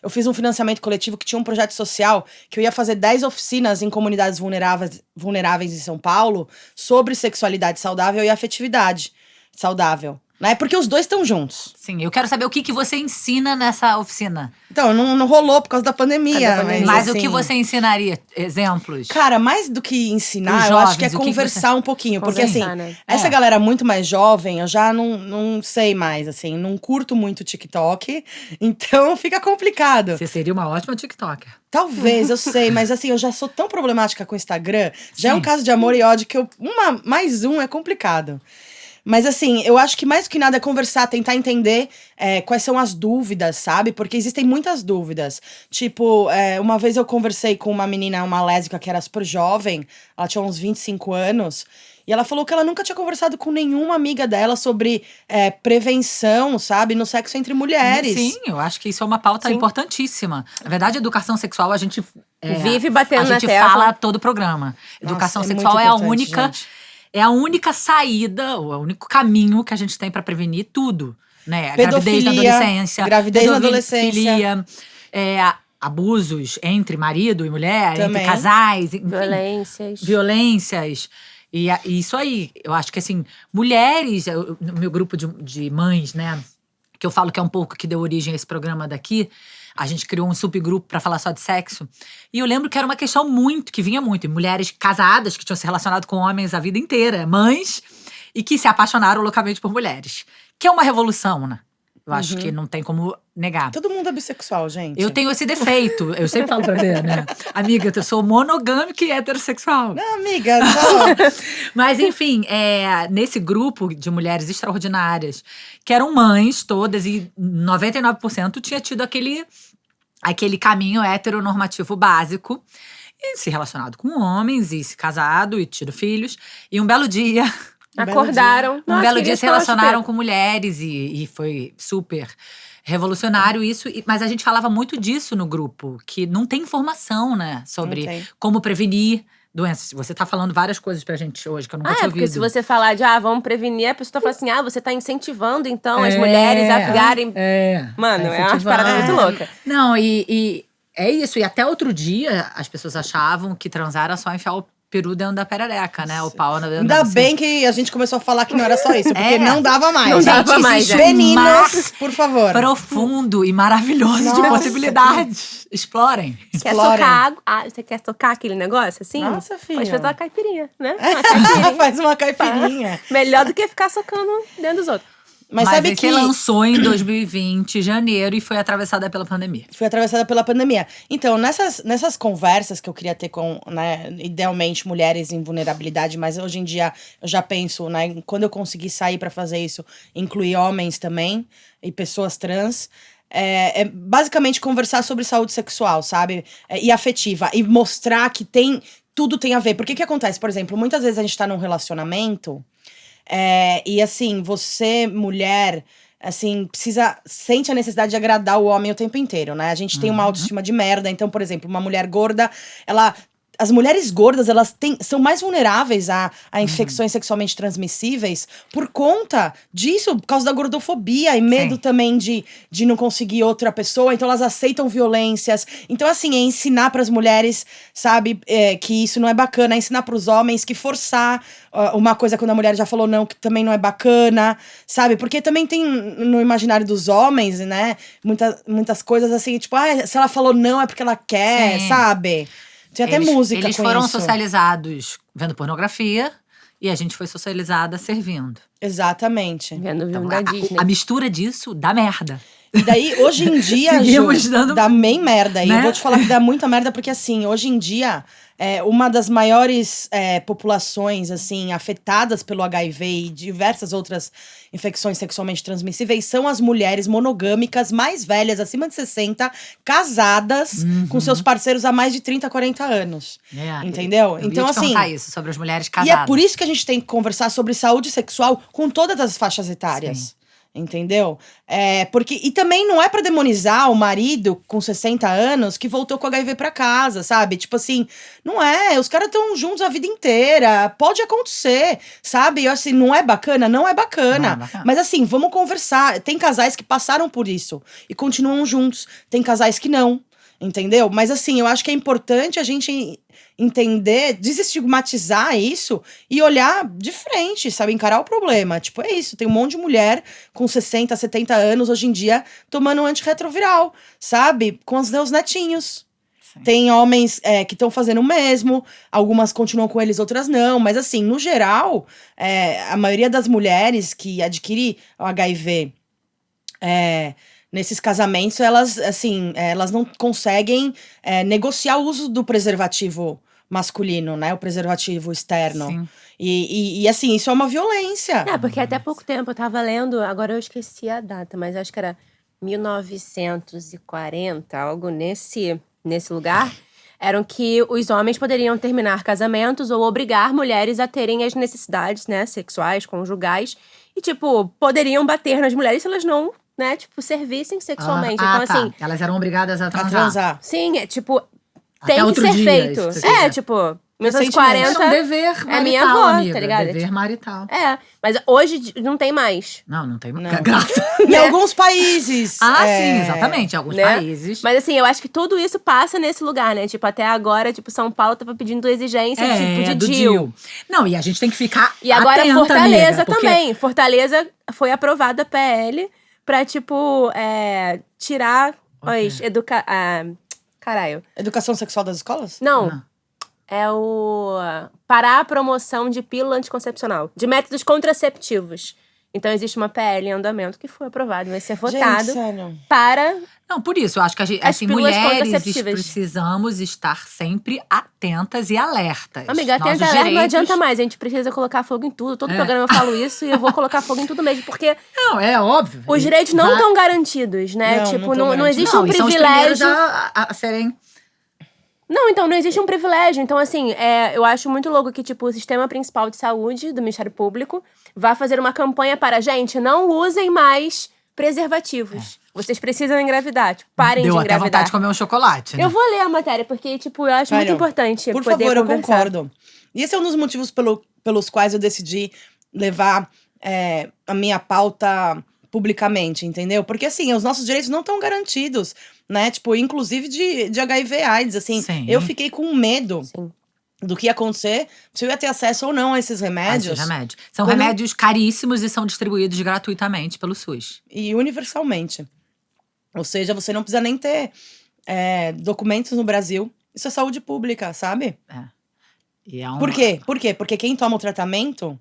eu fiz um financiamento coletivo que tinha um projeto social, que eu ia fazer 10 oficinas em comunidades vulneráveis em São Paulo, sobre sexualidade saudável e afetividade saudável. Né? Porque os dois estão juntos. Sim, eu quero saber o que você ensina nessa oficina. Então, não rolou por causa da pandemia. Mas o assim, que você ensinaria? Exemplos? Cara, mais do que ensinar, Pros eu acho que é jovens, o que conversar um pouquinho. Porque assim, Conversar, né? essa galera muito mais jovem, eu já não sei mais, assim. Não curto muito TikTok, então fica complicado. Você seria uma ótima TikToker. Talvez, eu sei, mas assim, eu já sou tão problemática com o Instagram. Já é um Sim. caso de amor e ódio que mais um é complicado. Mas assim, eu acho que mais do que nada é conversar, tentar entender quais são as dúvidas, sabe? Porque existem muitas dúvidas. Tipo, uma vez eu conversei com uma menina, uma lésbica que era super jovem, ela tinha uns 25 anos, e ela falou que ela nunca tinha conversado com nenhuma amiga dela sobre prevenção, sabe? No sexo entre mulheres. Sim, eu acho que isso é uma pauta importantíssima. Na verdade, educação sexual, a gente vive batendo na A gente tecla. fala todo o programa. Educação Nossa, é sexual muito é a importante, única... gente. É a única saída, ou é o único caminho que a gente tem pra prevenir tudo, né? A Pedofilia, gravidez na adolescência. pedofilia. Abusos entre marido e mulher, entre Também. casais, enfim, Violências. E isso aí, eu acho que assim, mulheres, no meu grupo de mães, né? Que eu falo que é um pouco que deu origem a esse programa daqui. A gente criou um subgrupo pra falar só de sexo. E eu lembro que era uma questão que vinha muito. E mulheres casadas que tinham se relacionado com homens a vida inteira. Mães. E que se apaixonaram loucamente por mulheres. Que é uma revolução, né? Eu acho que não tem como negar. Todo mundo é bissexual, gente. Eu tenho esse defeito. Eu sempre falo pra ver, né? Amiga, eu sou monogâmica e heterossexual. Não, amiga, só... Mas, enfim, nesse grupo de mulheres extraordinárias, que eram mães todas, e 99% tinha tido aquele caminho heteronormativo básico, e se relacionado com homens, e se casado, e tido filhos. E um belo dia… Acordaram. Um belo dia se relacionaram com mulheres e foi super revolucionário isso. Mas a gente falava muito disso no grupo, que não tem informação, né? Sobre como prevenir doenças. Você tá falando várias coisas pra gente hoje, que eu nunca tinha ouvido. Porque se você falar de, vamos prevenir, a pessoa tá falando assim, você tá incentivando, então, as mulheres a ficarem… Mano, é uma parada muito louca. Não, e é isso. E até outro dia, as pessoas achavam que transar era só enfiar o peru dentro da perereca, né? O pau na Ainda bem que a gente começou a falar que não era só isso, porque não dava mais. Não dava mais. Meninos, por favor. Profundo e maravilhoso de possibilidades. Explorem. Quer socar água? Você quer tocar aquele negócio assim? Nossa, filha. Pode fazer uma caipirinha, né? Uma caipirinha. Faz uma caipirinha. Melhor do que ficar socando dentro dos outros. Mas sabe que que lançou em 2020, janeiro, e foi atravessada pela pandemia. Foi atravessada pela pandemia. Então, nessas conversas que eu queria ter com, né, idealmente, mulheres em vulnerabilidade, mas hoje em dia eu já penso, né, quando eu conseguir sair pra fazer isso, incluir homens também e pessoas trans. É basicamente conversar sobre saúde sexual, sabe? E afetiva. E mostrar que tudo tem a ver. Porque que acontece? Por exemplo, muitas vezes a gente tá num relacionamento… e assim, você, mulher, assim, sente a necessidade de agradar o homem o tempo inteiro, né? A gente tem uma autoestima de merda. Então, por exemplo, uma mulher gorda, as mulheres gordas, elas são mais vulneráveis a infecções sexualmente transmissíveis por conta disso, por causa da gordofobia e medo também de não conseguir outra pessoa. Então, elas aceitam violências. Então, assim, é ensinar pras mulheres, sabe, que isso não é bacana. É ensinar pros homens que forçar uma coisa quando a mulher já falou não, que também não é bacana, sabe? Porque também tem no imaginário dos homens, né, muitas coisas assim, tipo, se ela falou não é porque ela quer, sabe? Tem até música com isso. Eles foram socializados vendo pornografia e a gente foi socializada servindo. Exatamente. Vendo o filme da Disney. A mistura disso dá merda. E daí, hoje em dia, Ju, dá bem merda. E eu vou te falar que dá muita merda, porque assim, hoje em dia, uma das maiores populações, assim, afetadas pelo HIV e diversas outras infecções sexualmente transmissíveis são as mulheres monogâmicas mais velhas, acima de 60, casadas com seus parceiros há mais de 30, 40 anos. Entendeu? Eu então, ia te assim, perguntar isso, sobre as mulheres casadas. E é por isso que a gente tem que conversar sobre saúde sexual com todas as faixas etárias. Sim. Entendeu? E também não é pra demonizar o marido com 60 anos que voltou com HIV pra casa, sabe? Tipo assim, não é. Os caras estão juntos a vida inteira. Pode acontecer, sabe? Assim, não é bacana? Não é bacana. Mas assim, vamos conversar. Tem casais que passaram por isso e continuam juntos. Tem casais que não. Entendeu? Mas assim, eu acho que é importante a gente entender, desestigmatizar isso e olhar de frente, sabe? Encarar o problema. Tipo, é isso. Tem um monte de mulher com 60, 70 anos hoje em dia tomando antirretroviral, sabe? Com os seus netinhos. Sim. Tem homens que estão fazendo o mesmo. Algumas continuam com eles, outras não. Mas assim, no geral, a maioria das mulheres que adquire o HIV… nesses casamentos, elas não conseguem negociar o uso do preservativo masculino, né? O preservativo externo. Sim. E assim, isso é uma violência. Porque até pouco tempo eu tava lendo, agora eu esqueci a data, mas acho que era 1940, algo nesse lugar, eram que os homens poderiam terminar casamentos ou obrigar mulheres a terem as necessidades, né, sexuais, conjugais, e, tipo, poderiam bater nas mulheres se elas não… né, tipo, servissem sexualmente. Então, assim… Elas eram obrigadas a transar. A transar. Sim, tipo, até tem que ser dia, feito. Tipo, 1940 é um dever marital, é minha avó, amiga, tá ligado? Dever marital. Mas hoje não tem mais. Não tem mais. Não. Graças. Em alguns países. Sim, exatamente. Em alguns países. Mas assim, eu acho que tudo isso passa nesse lugar, né? Tipo, até agora, tipo, São Paulo tava pedindo exigência do DIU. Não, e a gente tem que ficar E agora atenta, Fortaleza amiga, também. Fortaleza foi aprovada a PL pra, tipo, tirar os caralho. Educação sexual das escolas? Não. É parar a promoção de pílula anticoncepcional. De métodos contraceptivos. Então existe uma PL em andamento que foi aprovado, vai ser Gente, votado sério. para Não, por isso, eu acho que As assim, pílulas mulheres contraceptivas. precisamos estar sempre atentas e alertas. Amiga, Nossos atenta alerta, não direitos- adianta mais. A gente precisa colocar fogo em tudo. Todo É. programa eu falo isso e eu vou colocar fogo em tudo mesmo. Porque Não, é óbvio. os direitos não Vai- estão garantidos, né? Não, Tipo, não tão não garantidos. existe Não, um e são os primeiros privilégio. a serem. Não, então não existe um privilégio. Então, assim, eu acho muito louco que, tipo, o Sistema Principal de Saúde do Ministério Público vá fazer uma campanha para, gente, não usem mais preservativos. Vocês precisam engravidar. Tipo, parem Deu de até engravidar. vontade de comer um chocolate. Né? Eu vou ler a matéria, porque, tipo, eu acho muito Sério, importante Por poder favor, eu conversar. concordo. E esse é um dos motivos pelos quais eu decidi levar a minha pauta publicamente, entendeu? Porque, assim, os nossos direitos não estão garantidos, né? Tipo, inclusive de HIV/AIDS, assim. Sim. Eu fiquei com medo Sim. do que ia acontecer, se eu ia ter acesso ou não a esses remédios. Esses remédios. São Quando- remédios caríssimos e são distribuídos gratuitamente pelo SUS. E universalmente. Ou seja, você não precisa nem ter documentos no Brasil. Isso é saúde pública, sabe? E é um... Por quê? Por quê? Porque quem toma o tratamento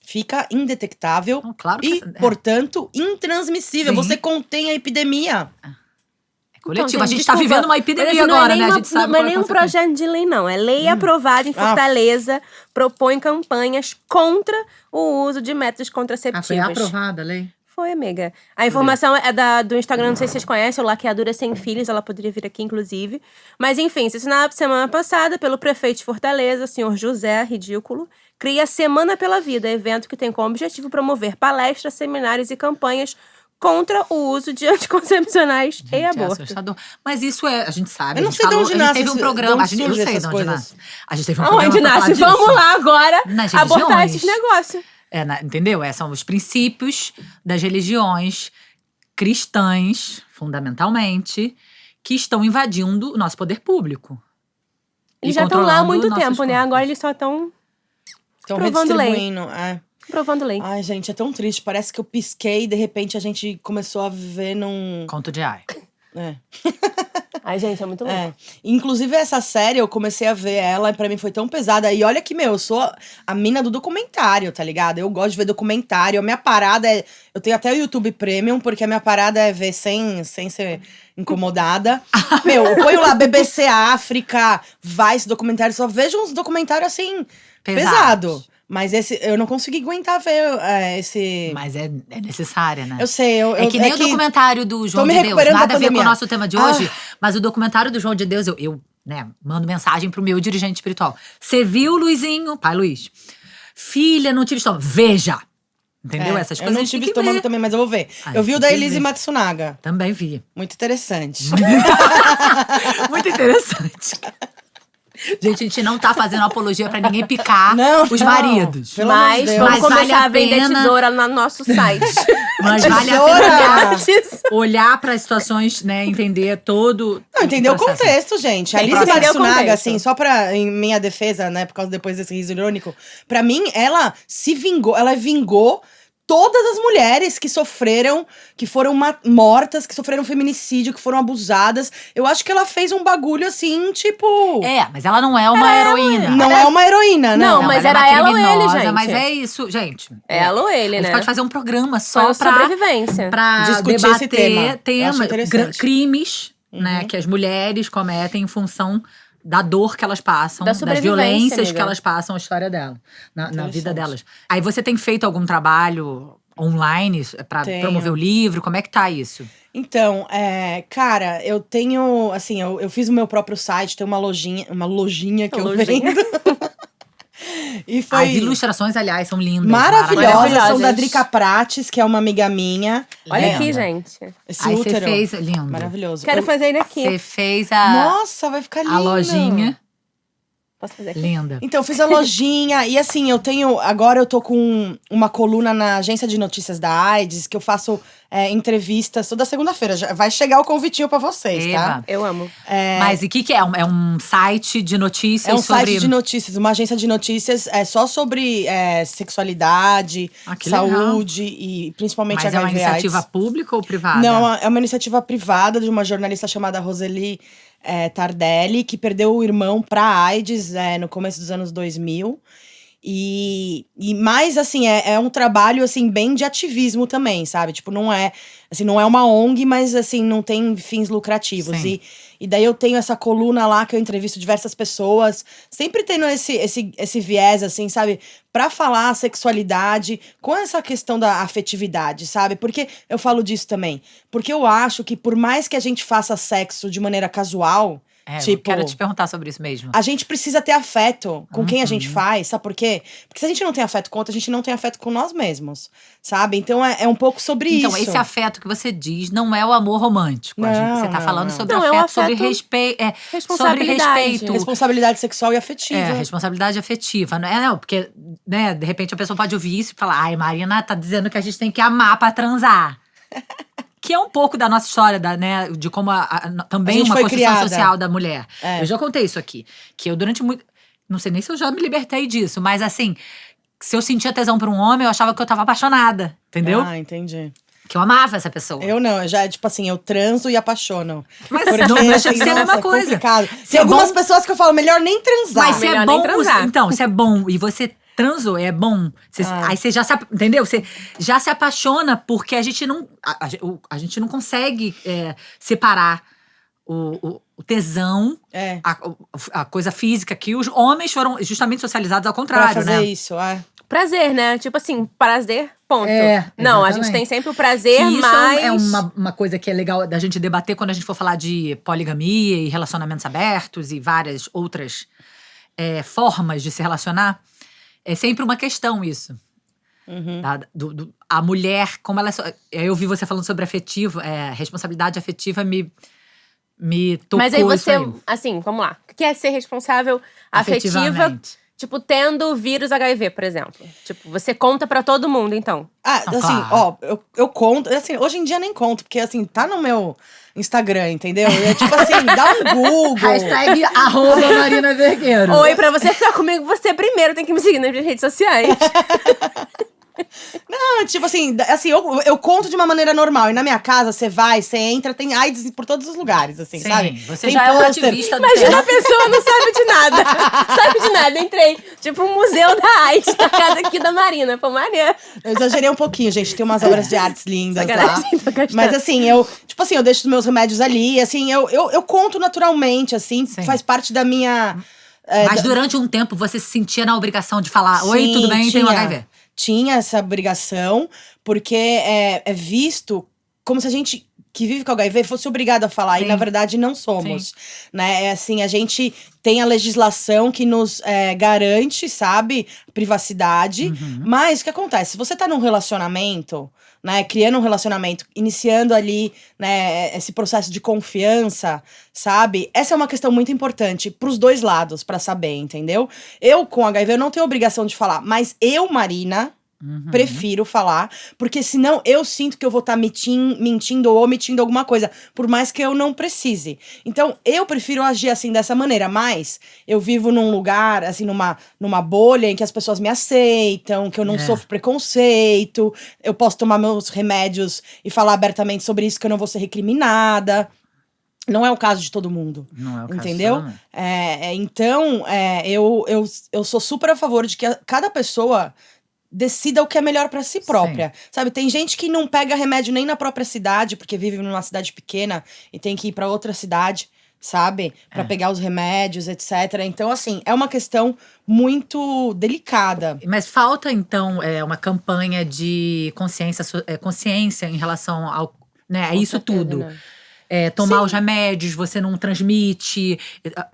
fica indetectável Não, claro que e, portanto, intransmissível. Sim. Você contém a epidemia. é coletivo. Então, a gente gente, tá desculpa, vivendo uma mas epidemia assim, agora, né? Não A gente sabe não qual é a nenhum consequência. projeto de lei, não. É lei aprovada em Fortaleza, propõe campanhas contra o uso de métodos contraceptivos. a lei? Foi, amiga. A informação é do Instagram, não sei se vocês conhecem, o Laqueadura Sem Filhos, ela poderia vir aqui, inclusive. Mas, enfim, assinado semana passada pelo prefeito de Fortaleza, senhor José Ridículo, cria a Semana pela Vida, evento que tem como objetivo promover palestras, seminários e campanhas contra o uso de anticoncepcionais e É aborto. assustador. Mas isso a gente sabe. Eu não a gente sei de falou, onde a gente nasce teve um esse- programa. de A onde gente, eu surge sei de essas onde coisas. nasce. A gente teve um programa Aonde pra falar nasce? disso. Vamos lá agora Nas abortar religiões. esses negócios. Entendeu? São os princípios das religiões cristãs, fundamentalmente, que estão invadindo o nosso poder público. Eles E já estão lá há controlando muito nossos tempo, né? corpos. Agora eles só estão Estão Provando lei. redistribuindo. provando lei. Ai, gente, é tão triste. Parece que eu pisquei e, de repente, a gente começou a viver num... Conto de ai. É. Ai, gente, é muito louco. É. Inclusive, essa série, eu comecei a ver ela e pra mim foi tão pesada. E olha que, eu sou a mina do documentário, tá ligado? Eu gosto de ver documentário. A minha parada é... Eu tenho até o YouTube Premium, porque a minha parada é ver sem ser incomodada. Eu ponho lá BBC África, Vice documentário. Só vejo uns documentários, assim, pesado. Mas eu não consegui aguentar ver esse... Mas é necessária, né? Eu sei, É que nem o documentário do João me de Deus. recuperando da Nada a ver com o pandemia. nosso tema de hoje. Mas o documentário do João de Deus, eu mando mensagem pro meu dirigente espiritual. Você viu, Luizinho? Pai Luiz. Filha, não tive estômago. Veja! Entendeu? Essas eu coisas não a gente tive tem que estômago ver. também, mas eu vou ver. Ai, Eu vi o tem da que Elise ver. Matsunaga. Também vi. Muito interessante. Muito interessante. Gente, a gente não tá fazendo apologia pra ninguém picar Não, os não. maridos. Pelo amor de Mas Deus. vamos Mas começar vale a a vender pena- tesoura no nosso site. Mas vale a Tesoura! pena olhar para as situações, né? Entender todo. Não, entendeu o processo. contexto, gente. A Tem que Elise entender o Matsunaga, contexto. assim, só em minha defesa, né, por causa depois desse riso irônico, pra mim, ela se vingou, ela vingou todas as mulheres que sofreram, que foram mortas, que sofreram feminicídio, que foram abusadas. Eu acho que ela fez um bagulho assim, tipo. Mas ela não é uma heroína. Não é uma heroína, né? Não, mas ela é uma era ela ou ele, criminosa, gente? Mas é isso, gente. Ela ou ele, A gente né? pode fazer um programa Foi só a sobrevivência. pra Discutir esse debater tema. Eu acho temas, interessante. crimes, né, que as mulheres cometem em função da dor que elas passam, Da das sobrevivência, violências amiga. que elas passam, a história dela, na vida Interessante. delas. Aí você tem feito algum trabalho online pra Tenho. promover o livro? Como é que tá isso? Então, cara, eu tenho, assim, eu fiz o meu próprio site, tem uma lojinha que eu Lojinha. vendo. E foi As ilustrações, aliás, são lindas. maravilhosas, Maravilhosas. são da Drica Prates, que é uma amiga minha. Olha Lenda. aqui, gente. Esse Aí você útero, fez, lindo. maravilhoso. Quero fazer ele aqui. Você fez a Nossa, vai ficar lindo. lojinha. Posso fazer aqui? Linda. Então, eu fiz a lojinha e assim, agora eu tô com uma coluna na agência de notícias da AIDS, que eu faço entrevistas toda segunda-feira. Vai chegar o convitinho pra vocês, tá? Eba. Eu amo. Mas e o que é? É um site de notícias É um sobre... site de notícias, uma agência de notícias só sobre sexualidade, Ah, que legal. saúde e principalmente Mas é uma HIV iniciativa AIDS. pública ou privada? Não, é uma iniciativa privada de uma jornalista chamada Roseli Tardelli, que perdeu o irmão pra AIDS no começo dos anos 2000. E mais, assim, é um trabalho, assim, bem de ativismo também, sabe? Tipo, não é uma ONG, mas, assim, não tem fins lucrativos. Sim. E daí eu tenho essa coluna lá que eu entrevisto diversas pessoas, sempre tendo esse viés, assim, sabe? Pra falar a sexualidade com essa questão da afetividade, sabe? Porque eu falo disso também. Porque eu acho que por mais que a gente faça sexo de maneira casual, Eu tipo, quero te perguntar sobre isso mesmo. a gente precisa ter afeto com quem a gente faz, sabe por quê? Porque se a gente não tem afeto com outro, a gente não tem afeto com nós mesmos, sabe? Então é um pouco sobre Então, isso. esse afeto que você diz não é o amor romântico. Você tá falando sobre Não, é um afeto, sobre afeto- respeito. Sobre responsabilidade. respeito. Responsabilidade sexual e afetiva. Responsabilidade afetiva. Não, porque, né, de repente a pessoa pode ouvir isso e falar: ai, Marina tá dizendo que a gente tem que amar pra transar. Que é um pouco da nossa história, né, de como também uma foi construção criada. social da mulher. É. Eu já contei isso aqui. Que eu durante muito. Não sei nem se eu já me libertei disso, mas assim, se eu sentia tesão por um homem, eu achava que eu tava apaixonada. Entendeu? Ah, entendi. Que eu amava essa pessoa. Eu não, eu já, tipo assim, eu transo e apaixono. Mas não deixa de ser a mesma nossa, coisa. complicado. Se Tem é algumas bom- pessoas que eu falo, melhor nem transar. Mas se é Melhor bom. nem transar. Então, se é bom e você transou, é bom. Aí você já se. Entendeu? Você já se apaixona porque a gente não. A gente não consegue separar o tesão, É. a coisa física, que os homens foram justamente socializados ao Pra contrário, fazer né? isso, Prazer, né? Tipo assim, prazer, ponto. É, Não, a exatamente. gente tem sempre o prazer, Que isso mas… é uma coisa que é legal da gente debater quando a gente for falar de poligamia e relacionamentos abertos e várias outras formas de se relacionar. É sempre uma questão isso. A mulher, como ela… Eu ouvi você falando sobre afetivo, responsabilidade afetiva me tocou Mas aí isso você, aí. assim, vamos lá. O que é ser responsável afetiva, Afetivamente. tipo, tendo vírus HIV, por exemplo? Tipo, você conta pra todo mundo, então. assim, claro. ó, eu conto. Assim, hoje em dia nem conto, porque assim, tá no meu Instagram, entendeu? É tipo assim, dá um Google. Hashtag @Marina Vergueiro. Oi, pra você ficar comigo, você primeiro tem que me seguir nas minhas redes sociais. Não, tipo assim, eu conto de uma maneira normal. E na minha casa, você vai, você entra, tem AIDS por todos os lugares, assim, Sim, sabe? você Tem já é uma pôster. ativista do Imagina tema. a pessoa não sabe de nada. Sabe de nada. Entrei, tipo, um museu da AIDS na casa aqui da Marina. Pô, maneiro. Eu exagerei um pouquinho, gente. Tem umas obras de artes lindas lá. Sacanagem, tô gastando. Mas assim, eu deixo os meus remédios ali, assim, eu conto naturalmente, assim, Sim. faz parte da minha. Mas durante um tempo você se sentia na obrigação de falar: oi, Sim, tudo bem? Tenho HIV. Tinha essa obrigação, porque é visto como se a gente que vive com HIV fosse obrigado a falar, Sim. e na verdade não somos, né? É assim, a gente tem a legislação que nos garante, sabe, privacidade, mas o que acontece? Se você tá num relacionamento, né, criando um relacionamento, iniciando ali, né, esse processo de confiança, sabe? Essa é uma questão muito importante pros dois lados, pra saber, entendeu? Eu, com HIV, eu não tenho obrigação de falar, mas eu, Marina, prefiro falar, porque senão eu sinto que eu vou estar mentindo ou omitindo alguma coisa, por mais que eu não precise. Então, eu prefiro agir assim, dessa maneira, mas eu vivo num lugar, assim, numa bolha em que as pessoas me aceitam, que eu não sofro preconceito, eu posso tomar meus remédios e falar abertamente sobre isso, que eu não vou ser recriminada. Não é o caso de todo mundo. Não é o caso. Entendeu? Então, eu sou super a favor de que cada pessoa decida o que é melhor pra si própria. Sabe, tem gente que não pega remédio nem na própria cidade, porque vive numa cidade pequena e tem que ir pra outra cidade, sabe? Pra pegar os remédios, etc. Então, assim, é uma questão muito delicada. Mas falta, então, uma campanha de consciência em relação ao, né, a isso certeza, tudo. né? Tomar os remédios, você não transmite,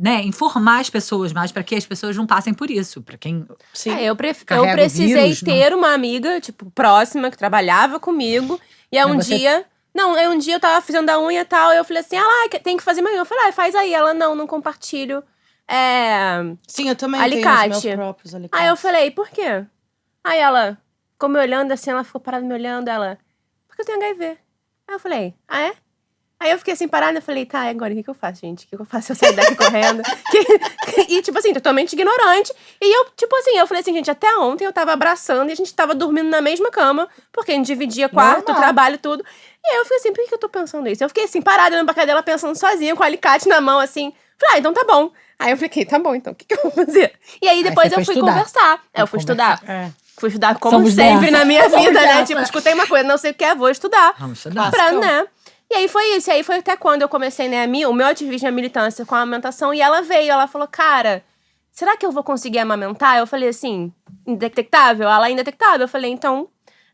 né? Informar as pessoas mais para que as pessoas não passem por isso. Para quem. Sim. Eu Carrega o precisei vírus, ter uma amiga, tipo, próxima, que trabalhava comigo. E aí Mas você- dia… Não, aí um dia eu tava fazendo a unha e tal, e eu falei assim, tem que fazer minha unha. Eu falei, faz aí. Ela, não compartilho. Sim, eu também Alicate. tenho os meus próprios alicates. Aí eu falei, por quê? Aí ela, ficou me olhando assim, ela ficou parada me olhando, ela… Porque eu tenho HIV. Aí eu falei, ah, é? Aí eu fiquei assim, parada, eu falei, tá, e agora o que eu faço, gente? O que eu faço? Eu saio daqui correndo? E, tipo assim, totalmente ignorante. E eu, tipo assim, eu falei assim, gente, até ontem eu tava abraçando e a gente tava dormindo na mesma cama, porque a gente dividia quarto, Normal. trabalho, tudo. E aí eu fiquei assim, por que eu tô pensando isso? Eu fiquei assim, parada olhando pra cara dela, pensando sozinha, com o alicate na mão, assim, Falei, então tá bom. Aí eu fiquei, tá bom, então, o que eu vou fazer? E aí depois você eu foi fui estudar. conversar. Eu fui estudar. É. Fui estudar como Somos sempre dessa. na minha Somos vida, né? dessa. Tipo, escutei uma coisa, não sei o que é, vou estudar. Vamos estudar. Pra, Então. né? E aí foi isso. E aí foi até quando eu comecei, né, o meu ativismo e a militância com a amamentação. E ela veio, ela falou, cara, será que eu vou conseguir amamentar? Eu falei assim, indetectável? Ela é indetectável. Eu falei, então,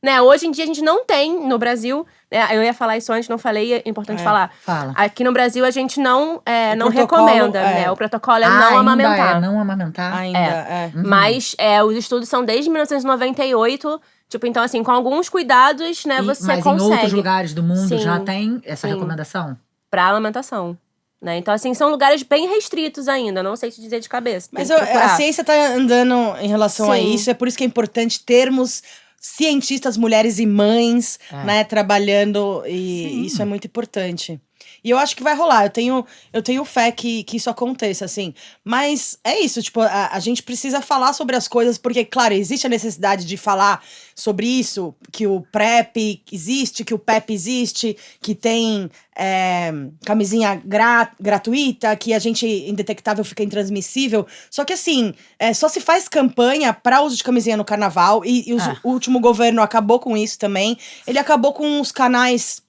né, hoje em dia a gente não tem no Brasil, né, eu ia falar isso antes, não falei, é importante falar. Fala. Aqui no Brasil a gente não protocolo, recomenda, né? O protocolo é não amamentar. É não amamentar. Ainda, é. Mas os estudos são desde 1998. Tipo, então, assim, com alguns cuidados, né, você Mas consegue. em outros lugares do mundo Sim, já tem essa sim. recomendação? Pra amamentação. Né? Então, assim, são lugares bem restritos ainda. Não sei te dizer de cabeça. Mas tem que a procurar. ciência tá andando em relação a Sim. isso. É por isso que é importante termos cientistas, mulheres e mães, né, trabalhando. E Sim. isso é muito importante. E eu acho que vai rolar. Eu tenho fé que isso aconteça, assim. Mas é isso, tipo, a gente precisa falar sobre as coisas, porque, claro, existe a necessidade de falar sobre isso, que o PrEP existe, que o PEP existe, que tem camisinha gratuita, que a gente indetectável fica intransmissível. Só que, assim, só se faz campanha para uso de camisinha no carnaval, e o último governo acabou com isso também. Ele acabou com os canais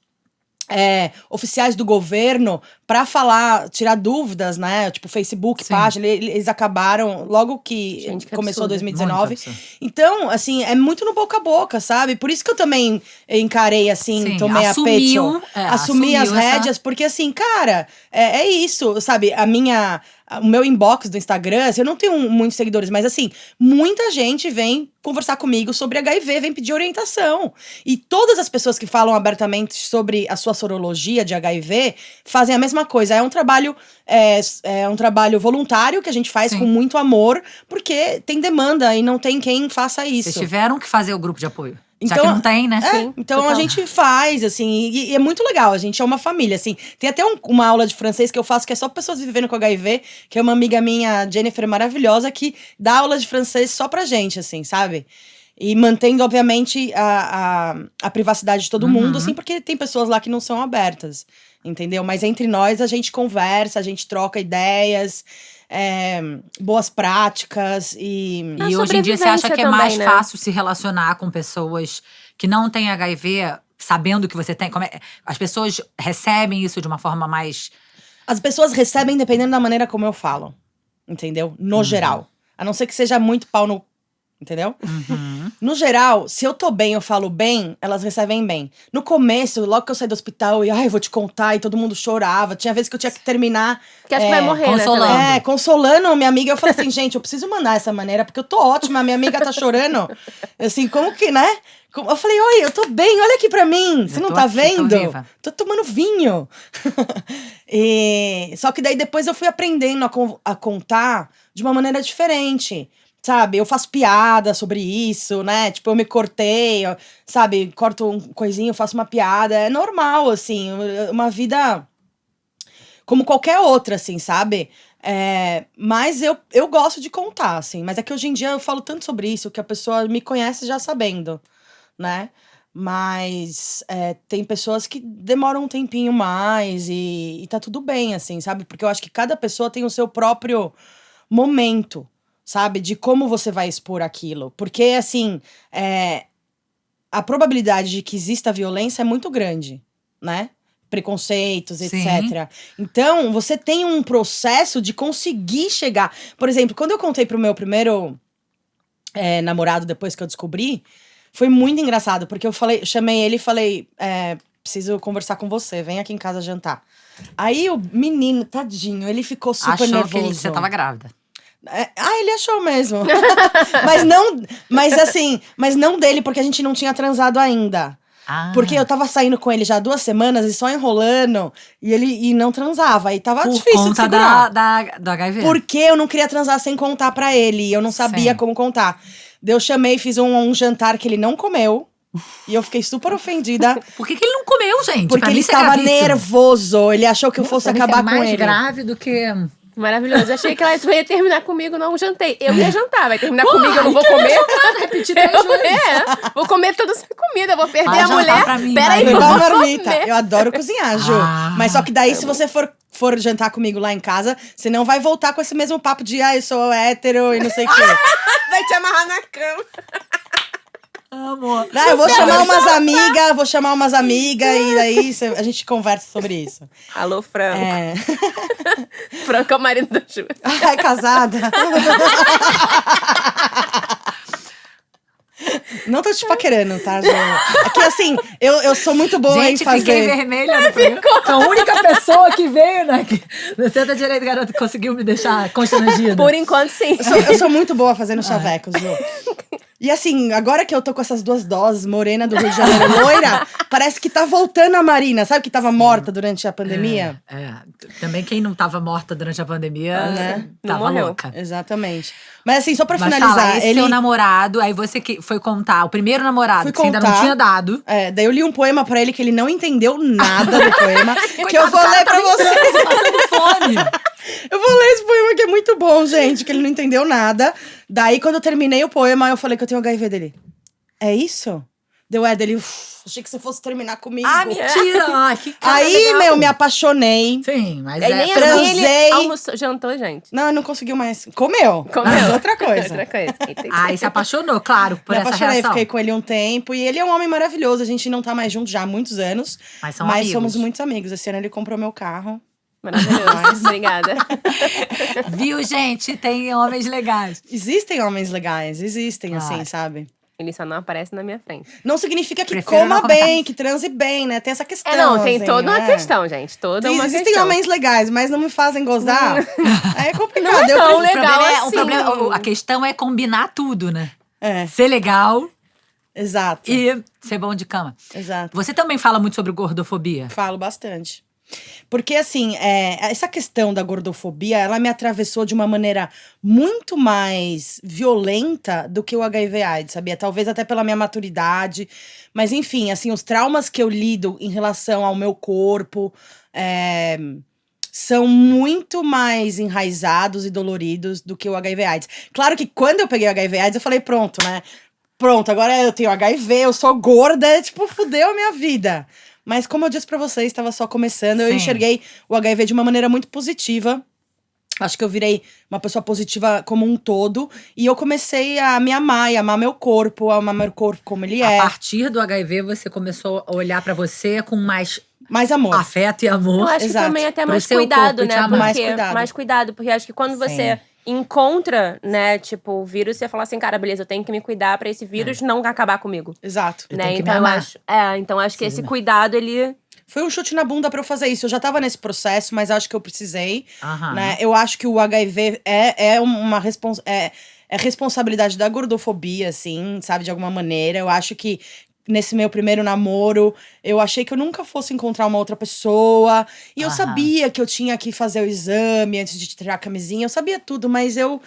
oficiais do governo para falar, tirar dúvidas, né? Tipo, Facebook, Sim. página, eles acabaram logo que Gente, que começou absurdo. 2019. Muito absurdo. Então, assim, é muito no boca a boca, sabe? Por isso que eu também encarei assim, Sim, tomei assumiu, a pecho, assumi as assumiu essa- rédeas, porque assim, cara, é isso, sabe? O meu inbox do Instagram, assim, eu não tenho muitos seguidores, mas assim, muita gente vem conversar comigo sobre HIV, vem pedir orientação. E todas as pessoas que falam abertamente sobre a sua sorologia de HIV fazem a mesma coisa. É um trabalho, um trabalho voluntário que a gente faz Sim. com muito amor, porque tem demanda e não tem quem faça isso. Vocês tiveram que fazer o grupo de apoio. Já Então, que não tem, né? Sim, Então total. a gente faz, assim, e é muito legal, a gente é uma família, assim. Tem até uma aula de francês que eu faço que é só pessoas vivendo com HIV, que é uma amiga minha, Jennifer, maravilhosa, que dá aula de francês só pra gente, assim, sabe? E mantendo, obviamente, a privacidade de todo mundo, assim, porque tem pessoas lá que não são abertas, entendeu? Mas entre nós a gente conversa, a gente troca ideias, boas práticas e. E hoje em dia você acha sobrevivência que é mais também, né? fácil se relacionar com pessoas que não têm HIV, sabendo que você tem? As pessoas recebem isso de uma forma mais. As pessoas recebem dependendo da maneira como eu falo, entendeu? No geral. A não ser que seja muito pau no. Entendeu? No geral, se eu tô bem, eu falo bem, elas recebem bem. No começo, logo que eu saí do hospital, eu vou te contar, e todo mundo chorava. Tinha vezes que eu tinha que terminar. Porque acho que vai morrer, consolando. né? também. Consolando a minha amiga. Eu falei assim, gente, eu preciso mandar essa maneira, porque eu tô ótima, a minha amiga tá chorando. Assim, como que, né? Eu falei, oi, eu tô bem, olha aqui pra mim. Você Eu não tô tá aqui, tô vendo? viva. Tô tomando vinho. Só que daí depois eu fui aprendendo a contar de uma maneira diferente. Sabe, eu faço piada sobre isso, né? Tipo, eu me cortei, sabe? Corto um coisinho, faço uma piada. É normal, assim, uma vida como qualquer outra, assim, sabe? Mas eu gosto de contar, assim. Mas é que hoje em dia eu falo tanto sobre isso que a pessoa me conhece já sabendo, né? Mas tem pessoas que demoram um tempinho mais e tá tudo bem, assim, sabe? Porque eu acho que cada pessoa tem o seu próprio momento, sabe? De como você vai expor aquilo. Porque, assim, a probabilidade de que exista violência é muito grande, né? Preconceitos, Sim. etc. Então, você tem um processo de conseguir chegar. Por exemplo, quando eu contei pro meu primeiro namorado, depois que eu descobri, foi muito engraçado, porque eu chamei ele e falei: preciso conversar com você, vem aqui em casa jantar. Aí o menino, tadinho, ele ficou super Achou nervoso. que você tava grávida. Ele achou mesmo. mas não dele, porque a gente não tinha transado ainda. Porque eu tava saindo com ele já há 2 semanas e só enrolando, e não transava. Aí tava Por difícil de conta segurar. do HIV. Porque eu não queria transar sem contar pra ele. E eu não sabia Sim. como contar. Daí eu chamei, fiz um jantar que ele não comeu. E eu fiquei super ofendida. Por que ele não comeu, gente? Porque Pra ele mim, isso é estava gravíssimo. nervoso. Ele achou que eu fosse Nossa, pra mim, acabar isso é com mais ele. grave do que Maravilhoso. Achei que ela ia terminar comigo, não jantei. Eu ia jantar, vai terminar comigo, eu não vou comer. Repetir 3 vezes. Vou comer tudo sem comida, vou perder Vai a jantar mulher. pra mim, Peraí, vai. Igual vou marmita. comer. Eu adoro cozinhar, Ju. Mas só que daí, se você for jantar comigo lá em casa, você não vai voltar com esse mesmo papo de eu sou hétero e não sei o quê. Vai te amarrar na cama. Amor. Não, eu vou chamar umas amigas e daí a gente conversa sobre isso. Alô, Franco. É. Franco é o marido da Ju. Ai, casada. Não tô te paquerando, tá, Ju? É que assim, eu sou muito boa Gente, em fazer. fiquei vermelha no programa. A única pessoa que veio, né? No Senta Direito, garoto, conseguiu me deixar constrangida. Por enquanto, sim. Eu sou muito boa fazendo chavecos, Ju. E assim, agora que eu tô com essas 2 doses, morena do Rio de Janeiro, loira, parece que tá voltando a Marina. Sabe que tava morta durante a pandemia? Também quem não tava morta durante a pandemia, Né? Não tava morreu. louca. Exatamente. Mas assim, só pra Mas finalizar, fala, esse seu namorado, aí você que foi contar, o primeiro namorado, Fui que você ainda não contar. tinha dado. Daí eu li um poema pra ele que ele não entendeu nada do poema. que eu Coitado, vou o cara ler pra tava em vocês. casa passando fome. Eu vou ler esse poema que é muito bom, gente, que ele não entendeu nada. Daí, quando eu terminei o poema, eu falei que eu tenho HIV dele. É isso? Deu dele, achei que você fosse terminar comigo. Ah, mentira! Ai, que cara Aí, legal. me apaixonei. Sim, mas Aí nem transei. assim ele almoçou, jantou, gente. Não, não conseguiu mais. Comeu. Mas outra coisa. Outra coisa. Aí se apaixonou, claro, por Me essa apaixonei, reação. fiquei com ele um tempo. E ele é um homem maravilhoso. A gente não tá mais junto já há muitos anos. Mas são mas amigos. somos muitos amigos. Esse ano ele comprou meu carro. Maravilhoso. Obrigada. Viu, gente? Tem homens legais. Existem homens legais, existem, assim, Claro. sabe? Ele só não aparece na minha frente. Não significa que Prefiro não coma comentar. bem, que transe bem, né? Tem essa questão. Não, tem assim, toda uma né? questão, gente. Toda uma Existem questão. homens legais, mas não me fazem gozar. Aí é complicado. Não é Eu tão prefiro- legal. O problema, a questão é combinar tudo, né? É, Ser legal exato. e ser bom de cama. Exato. Você também fala muito sobre gordofobia. Falo bastante. Porque, assim, essa questão da gordofobia, ela me atravessou de uma maneira muito mais violenta do que o HIV/AIDS, sabia? Talvez até pela minha maturidade. Mas, enfim, assim, os traumas que eu lido em relação ao meu corpo são muito mais enraizados e doloridos do que o HIV/AIDS. Claro que quando eu peguei o HIV/AIDS, eu falei, pronto, né? Pronto, agora eu tenho HIV, eu sou gorda, tipo, fudeu a minha vida. Mas como eu disse pra vocês, estava só começando, eu Sim. enxerguei o HIV de uma maneira muito positiva. Acho que eu virei uma pessoa positiva como um todo. E eu comecei a me amar, e amar meu corpo, a amar meu corpo como ele A é. partir do HIV, você começou a olhar pra você com mais Mais amor. afeto e amor. Eu acho Exato. que também até Pro mais seu cuidado, corpo, te né? amar. Porque, Mais cuidado. mais cuidado, porque acho que quando você encontra, né, tipo, o vírus, você fala assim, cara, beleza, eu tenho que me cuidar pra esse vírus não acabar comigo. Exato. Eu Né? tenho que me Então eu amar. acho, então acho que Preciso esse me- cuidado, ele. Foi um chute na bunda pra eu fazer isso. Eu já tava nesse processo, mas acho que eu precisei. Aham. Né? Eu acho que o HIV é responsabilidade da gordofobia, assim, sabe, de alguma maneira. Eu acho que nesse meu primeiro namoro, eu achei que eu nunca fosse encontrar uma outra pessoa. E eu Aham. sabia que eu tinha que fazer o exame antes de tirar a camisinha. Eu sabia tudo, mas eu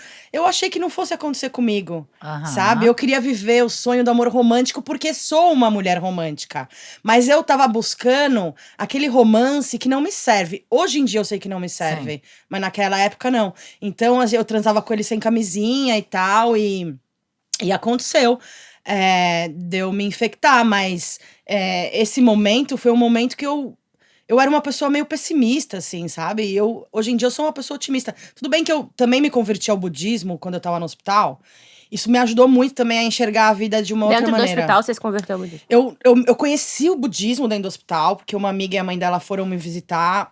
achei que não fosse acontecer comigo. Aham. Sabe? Eu queria viver o sonho do amor romântico porque sou uma mulher romântica. Mas eu tava buscando aquele romance que não me serve. Hoje em dia eu sei que não me serve, mas naquela época não. Então eu transava com ele sem camisinha e tal, e aconteceu. De eu me infectar, mas esse momento foi um momento que eu era uma pessoa meio pessimista, assim, sabe? E hoje em dia eu sou uma pessoa otimista. Tudo bem que eu também me converti ao budismo quando eu tava no hospital. Isso me ajudou muito também a enxergar a vida de uma outra Dentro do maneira. hospital, você se converteu ao budismo. Eu conheci o budismo dentro do hospital, porque uma amiga e a mãe dela foram me visitar,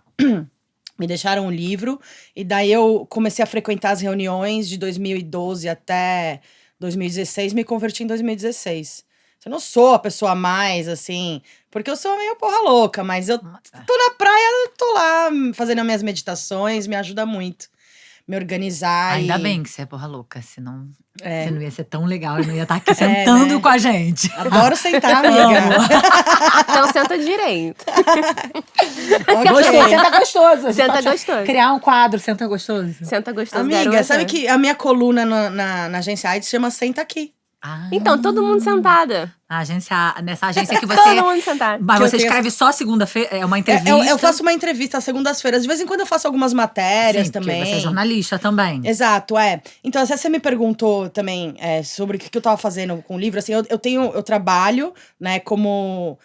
me deixaram um livro, e daí eu comecei a frequentar as reuniões de 2012 até 2016, me converti em 2016. Eu não sou a pessoa mais, assim, porque eu sou meio porra louca, mas eu tô na praia, eu tô lá fazendo as minhas meditações, me ajuda muito. Me organizar Ainda e... bem que você é porra louca, senão É. você não ia ser tão legal e não ia estar aqui sentando né? com a gente. Adoro sentar, amiga. Então senta direito. Gostou, senta gostoso. Você Senta pode gostoso. Criar um quadro, senta gostoso. Senta gostoso, Amiga, garota. sabe que a minha coluna na agência AIDS chama Senta Aqui. Então, todo mundo sentada. Nessa agência que você… Todo mundo sentado. Mas Que eu você tenho- escreve só segunda-feira? É uma entrevista? Eu faço uma entrevista às segundas-feiras. De vez em quando eu faço algumas matérias Sim, porque também. você é jornalista também. Exato, é. Então, se você me perguntou também sobre o que eu tava fazendo com o livro, assim, eu trabalho, né, como…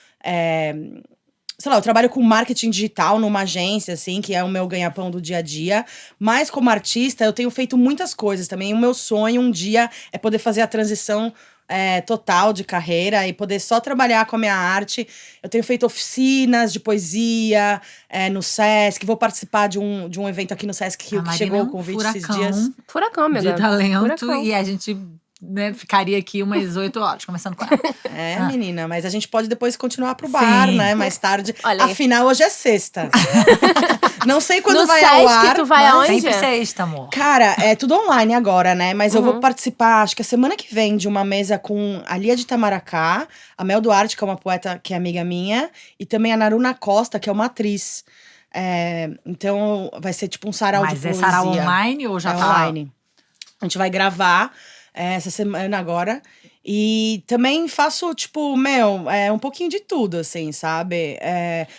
sei lá, eu trabalho com marketing digital numa agência, assim, que é o meu ganha-pão do dia a dia. Mas como artista, eu tenho feito muitas coisas também. O meu sonho um dia é poder fazer a transição total de carreira e poder só trabalhar com a minha arte. Eu tenho feito oficinas de poesia no Sesc. Vou participar de um evento aqui no Sesc A que Marina chegou é o um convite esses furacão dias. Furacão, amiga. de talento. Furacão. E a gente, né, ficaria aqui umas 8 horas conversando com ela. Menina, mas a gente pode depois continuar pro bar, Sim. né? Mais tarde. Olha aí. Afinal, hoje é sexta. Não sei quando No vai ao Sesc, ar. tu vai mas- aonde? Sempre sexta, amor. Cara, é tudo online agora, né? Mas eu vou participar, acho que a semana que vem, de uma mesa com a Lia de Itamaracá, a Mel Duarte, que é uma poeta que é amiga minha, e também a Naruna Costa, que é uma atriz. Então, vai ser tipo um sarau de Mas é poesia. sarau online ou já tá… online. A gente vai gravar essa semana agora. E também faço, tipo, um pouquinho de tudo, assim, sabe?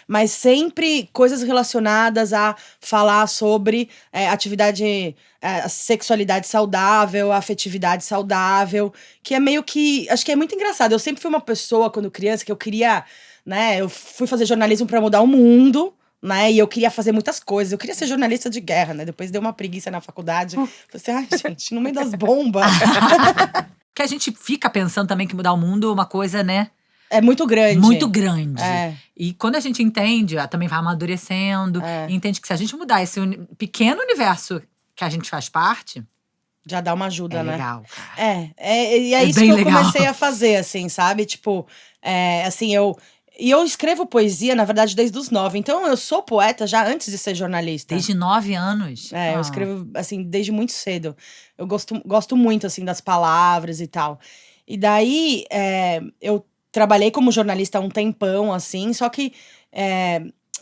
Mas sempre coisas relacionadas a falar sobre atividade, a sexualidade saudável, a afetividade saudável, que é meio que… Acho que é muito engraçado. Eu sempre fui uma pessoa, quando criança, que eu queria… né? Eu fui fazer jornalismo pra mudar o mundo, né? E eu queria fazer muitas coisas. Eu queria ser jornalista de guerra, né? Depois deu uma preguiça na faculdade. Falei assim, ai, gente, no meio das bombas. Que a gente fica pensando também que mudar o mundo é uma coisa, né? É muito grande. Muito grande. É. E quando a gente entende, também vai amadurecendo, e entende que se a gente mudar esse pequeno universo que a gente faz parte, Já dá uma ajuda, né? legal, cara. E é É isso bem que eu legal. comecei a fazer, assim, sabe? Tipo, assim, E eu escrevo poesia, na verdade, desde os 9. Então, eu sou poeta já antes de ser jornalista. Desde 9 anos. Eu escrevo, assim, desde muito cedo. Eu gosto muito, assim, das palavras e tal. E daí, eu trabalhei como jornalista há um tempão, assim, só que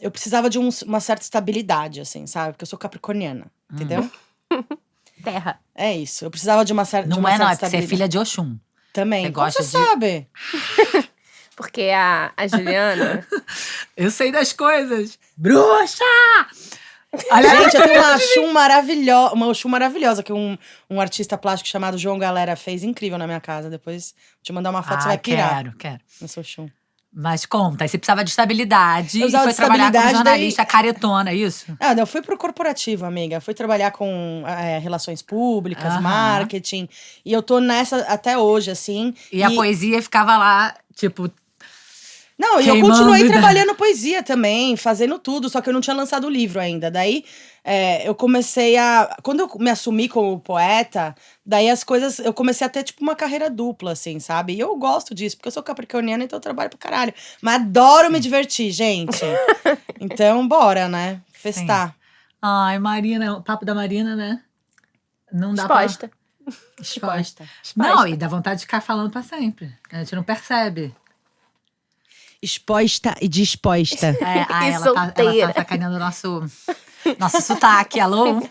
eu precisava de uma certa estabilidade, assim, sabe? Porque eu sou capricorniana, entendeu? Terra. É isso. Eu precisava de uma certa Não certa é porque você é estabilidade. filha de Oxum. Também. Você Como gosta você de… sabe? Porque a Juliana… Eu sei das coisas. Bruxa! Olha, Gente, eu tenho uma Oxum maravilhosa que um artista plástico chamado João Galera fez, incrível na minha casa. Depois vou te mandar uma foto, você vai pirar. quero. Nessa Oxum. Mas conta, aí você precisava de estabilidade Eu e precisava foi de trabalhar como estabilidade, jornalista caretona, é isso? Eu fui pro corporativo, amiga. Fui trabalhar com relações públicas, Aham. marketing. E eu tô nessa até hoje, assim. E a poesia ficava lá, tipo… Não, e eu Queimando continuei ideia. trabalhando poesia também, fazendo tudo, só que eu não tinha lançado o livro ainda. Daí, eu comecei a… Quando eu me assumi como poeta, daí as coisas… Eu comecei a ter, tipo, uma carreira dupla, assim, sabe? E eu gosto disso, porque eu sou capricorniana, então eu trabalho pra caralho. Mas adoro me divertir, gente. Então, bora, né? Festar. Ai, Marina, o papo da Marina, né? Não dá Exposta. pra… Exposta. Não, e dá vontade de ficar falando pra sempre. A gente não percebe. Exposta e disposta. E Ela tá solteira. sacaneando o nosso sotaque. Alô?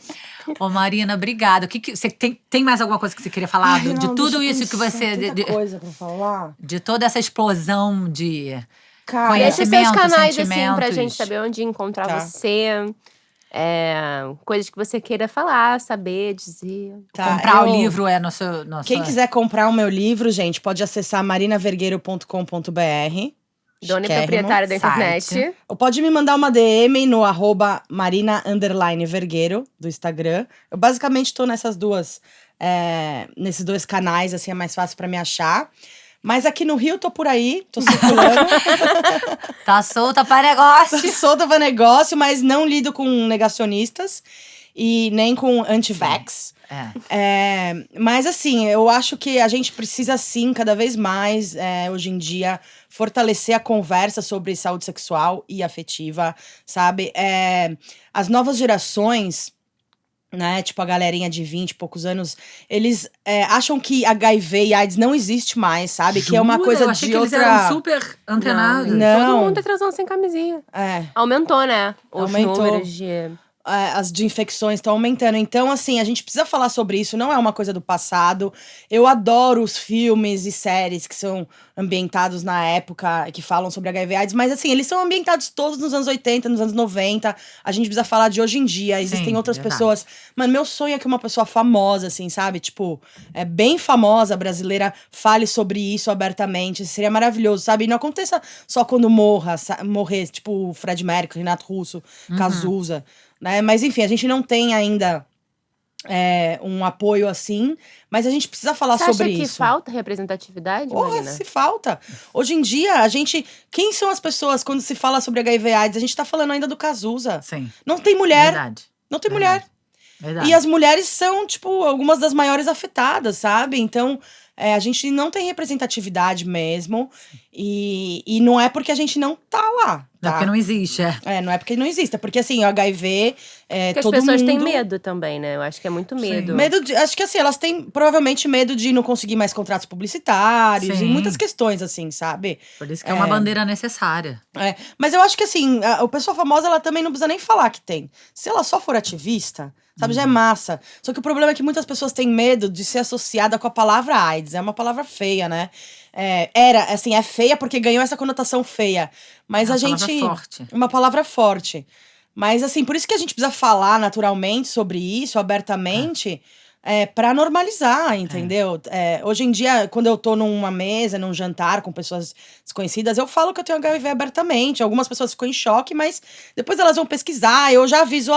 Ô, Marina, obrigada. Você tem mais alguma coisa que você queria falar Ai, de não, tudo deixa eu isso que pensar, você… tanta coisa pra falar. De toda essa explosão de… Cara, Deixa os seus Conhecimento, canais, assim, pra sentimentos. gente saber onde encontrar Tá. você. Coisas que você queira falar, saber, dizer. tá, Comprar o eu- livro é nosso… Quem quiser comprar o meu livro, gente, pode acessar marinavergueiro.com.br. Dona e Chiquérrimo. proprietária da site. internet. Ou pode me mandar uma DM no @marina_vergueiro do Instagram. Eu basicamente tô nesses dois canais, assim, é mais fácil pra me achar. Mas aqui no Rio, tô por aí, tô circulando. Tá solta para negócio. Solta pra negócio, mas não lido com negacionistas e nem com anti-vax. Mas assim, eu acho que a gente precisa sim, cada vez mais, hoje em dia, fortalecer a conversa sobre saúde sexual e afetiva, sabe? As novas gerações, né, tipo a galerinha de 20 e poucos anos, eles acham que HIV e AIDS não existe mais, sabe? Que é uma Jura? coisa Eu achei de que eles outra… eram super antenados. Não. Todo mundo tá transando sem camisinha. Aumentou, né? Os Aumentou. números de as de infecções estão aumentando. Então, assim, a gente precisa falar sobre isso, não é uma coisa do passado. Eu adoro os filmes e séries que são ambientados na época, que falam sobre HIV/AIDS, mas assim, eles são ambientados todos nos anos 80, nos anos 90. A gente precisa falar de hoje em dia. Existem Sim, outras verdade. pessoas. Mano, meu sonho é que uma pessoa famosa, assim, sabe? Tipo, bem famosa, brasileira, fale sobre isso abertamente. Seria maravilhoso, sabe? E não aconteça só quando morrer, tipo o Fred Mercury, Renato Russo, Cazuza, né? Mas enfim, a gente não tem ainda um apoio assim, mas a gente precisa falar Você sobre acha que isso. falta representatividade, Porra, Marina? se falta. Hoje em dia, quem são as pessoas quando se fala sobre HIV/AIDS? A gente tá falando ainda do Cazuza. Sim. Não tem mulher. Verdade. Não tem Verdade. mulher. Verdade. E as mulheres são, tipo, algumas das maiores afetadas, sabe? Então, a gente não tem representatividade mesmo. E não é porque a gente não tá lá, Não é tá? porque não existe, Não é porque não existe. É porque, assim, o HIV, Porque as todo pessoas têm mundo... medo também, né? Eu acho que é muito medo. Acho que assim, elas têm provavelmente medo de não conseguir mais contratos publicitários e Sim. muitas questões, assim, sabe? Por isso que é uma bandeira necessária. Mas eu acho que assim, a pessoa famosa, ela também não precisa nem falar que tem. Se ela só for ativista, sabe, já é massa. Só que o problema é que muitas pessoas têm medo de ser associada com a palavra AIDS. É uma palavra feia, né? É feia porque ganhou essa conotação feia. Mas Uma a gente. palavra forte. Uma palavra forte. Mas, assim, por isso que a gente precisa falar naturalmente sobre isso, abertamente, pra normalizar, entendeu? Hoje em dia, quando eu tô numa mesa, num jantar com pessoas desconhecidas, eu falo que eu tenho HIV abertamente. Algumas pessoas ficam em choque, mas depois elas vão pesquisar. Eu já aviso,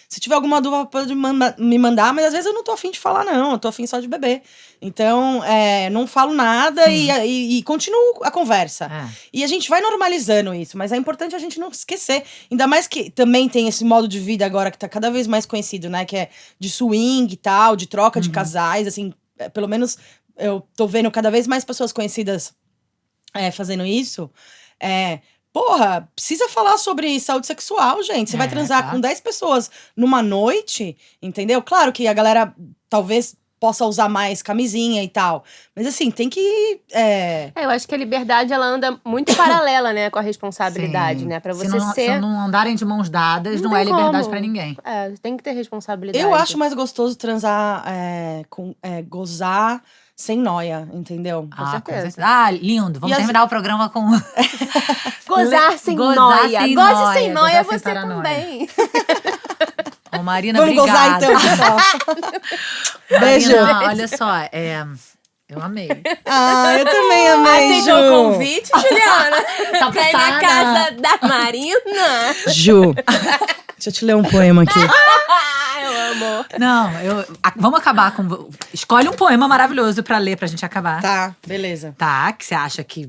se tiver alguma dúvida, pode me mandar, mas às vezes eu não tô afim de falar, não. Eu tô afim só de beber. Então, não falo nada e continuo a conversa. E a gente vai normalizando isso, mas é importante a gente não esquecer. Ainda mais que também tem esse modo de vida agora que tá cada vez mais conhecido, né? Que é de swing e tal, de troca de casais, assim. Pelo menos eu tô vendo cada vez mais pessoas conhecidas fazendo isso. Porra, precisa falar sobre saúde sexual, gente. Você vai transar com 10 pessoas numa noite, entendeu? Claro que a galera talvez possa usar mais camisinha e tal. Mas assim, tem que. Eu acho que a liberdade, ela anda muito paralela, né, com a responsabilidade, Sim. né? Pra Se você não não andarem de mãos dadas, não tem é liberdade como. pra ninguém. Tem que ter responsabilidade. Eu acho mais gostoso transar, gozar sem noia, entendeu? Com certeza. Lindo. Vamos E terminar o programa com. Gozar sem Gozar noia. sem Goze noia, sem noia gozar sem você paranoia. também. Ô, Marina, Vamos gozar obrigada. então, pessoal. Beijo. Marina, olha só, eu amei. Eu também amei, Ju. Aceitou o convite, Juliana? Tá Pra ir na passada. casa da Marina? Ju, deixa eu te ler um poema aqui. Eu amo. Não, vamos acabar com. Escolhe um poema maravilhoso pra ler pra gente acabar. Tá, beleza. Tá? Que você acha que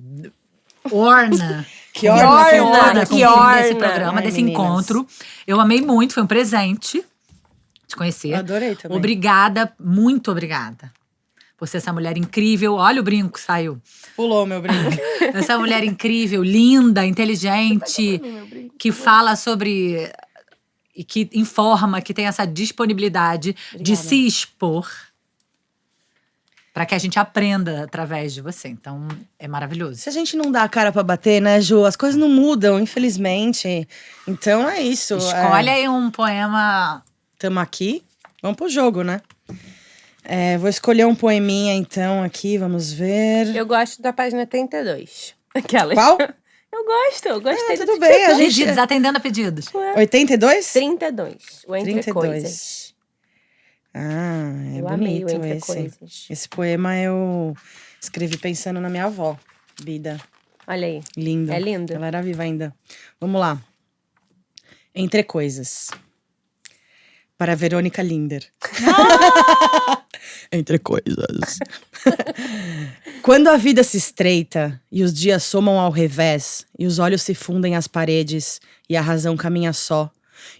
orna. Que orna, com que o fim orna. desse programa, Ai, desse meninas. encontro. Eu amei muito, foi um presente te conhecer. Eu adorei também. Obrigada, muito obrigada. Por ser essa mulher incrível. Olha o brinco que saiu. Pulou meu brinco. Essa mulher incrível, linda, inteligente, que fala sobre. E que informa, que tem essa disponibilidade de se expor para que a gente aprenda através de você. Então, é maravilhoso. Se a gente não dá a cara pra bater, né, Ju? As coisas não mudam, infelizmente. Então é isso. Escolhe aí um poema. Tamo aqui. Vamos pro jogo, né? Vou escolher um poeminha, então, aqui. Vamos ver. Eu gosto da página 32. Aquelas. Qual? Eu gostei do Tudo bem, a gente... Pedidos, atendendo a pedidos. 82? 32. O Entre 32. Coisas. É Eu amei o bonito Entre esse. Coisas. Esse poema eu escrevi pensando na minha avó, Bida. Olha aí. Linda. É lindo. Ela era viva ainda. Vamos lá. Entre Coisas. Para Verônica Linder. Entre Coisas. Quando a vida se estreita e os dias somam ao revés e os olhos se fundem às paredes e a razão caminha só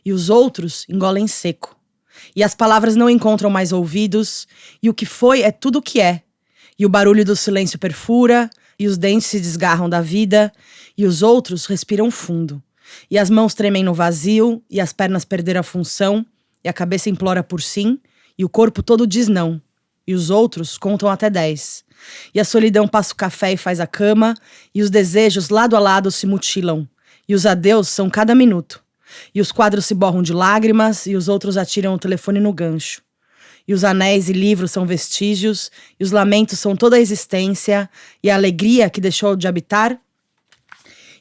e os outros engolem seco e as palavras não encontram mais ouvidos e o que foi é tudo o que é e o barulho do silêncio perfura e os dentes se desgarram da vida e os outros respiram fundo e as mãos tremem no vazio e as pernas perderam a função e a cabeça implora por sim e o corpo todo diz não e os outros contam até 10. E a solidão passa o café e faz a cama, e os desejos lado a lado se mutilam, e os adeus são cada minuto. E os quadros se borram de lágrimas, e os outros atiram o telefone no gancho. E os anéis e livros são vestígios, e os lamentos são toda a existência, e a alegria que deixou de habitar.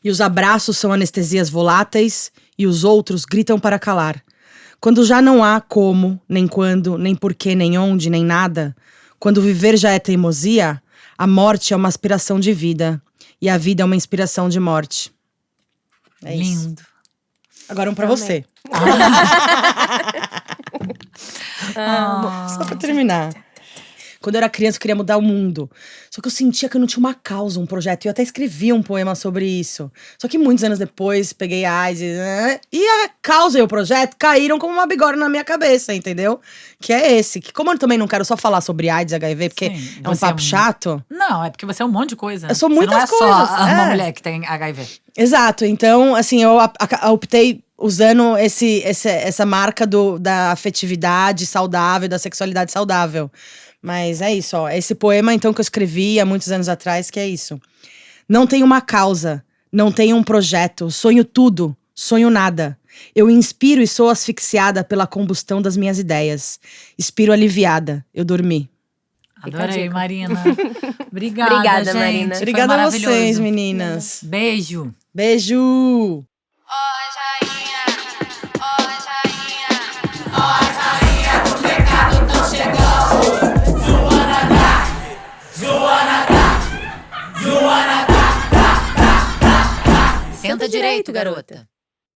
E os abraços são anestesias voláteis, e os outros gritam para calar. Quando já não há como, nem quando, nem porquê, nem onde, nem nada, quando viver já é teimosia, a morte é uma aspiração de vida, e a vida é uma inspiração de morte. É isso. Lindo. Agora um pra você. Só pra terminar. Quando eu era criança, eu queria mudar o mundo. Só que eu sentia que eu não tinha uma causa, um projeto. E eu até escrevi um poema sobre isso. Só que muitos anos depois, peguei a AIDS, né? E a causa e o projeto caíram como uma bigorna na minha cabeça, entendeu? Que é esse. Que como eu também não quero só falar sobre AIDS e HIV, porque Sim, é um papo chato. Não, é porque você é um monte de coisa. Eu sou muitas você não é coisas, só uma é. mulher que tem HIV. Exato. Então, assim, eu optei usando essa marca da afetividade saudável, da sexualidade saudável. Mas é isso, ó. Esse poema, então, que eu escrevi há muitos anos atrás, que é isso. Não tenho uma causa, não tenho um projeto, sonho tudo, sonho nada. Eu inspiro e sou asfixiada pela combustão das minhas ideias. Expiro aliviada, eu dormi. Fica a Adorei, dica. Marina. Obrigada, Obrigada, gente. Marina. Foi Obrigada a maravilhoso. vocês, meninas. Beijo. Beijo! Senta direito, garota.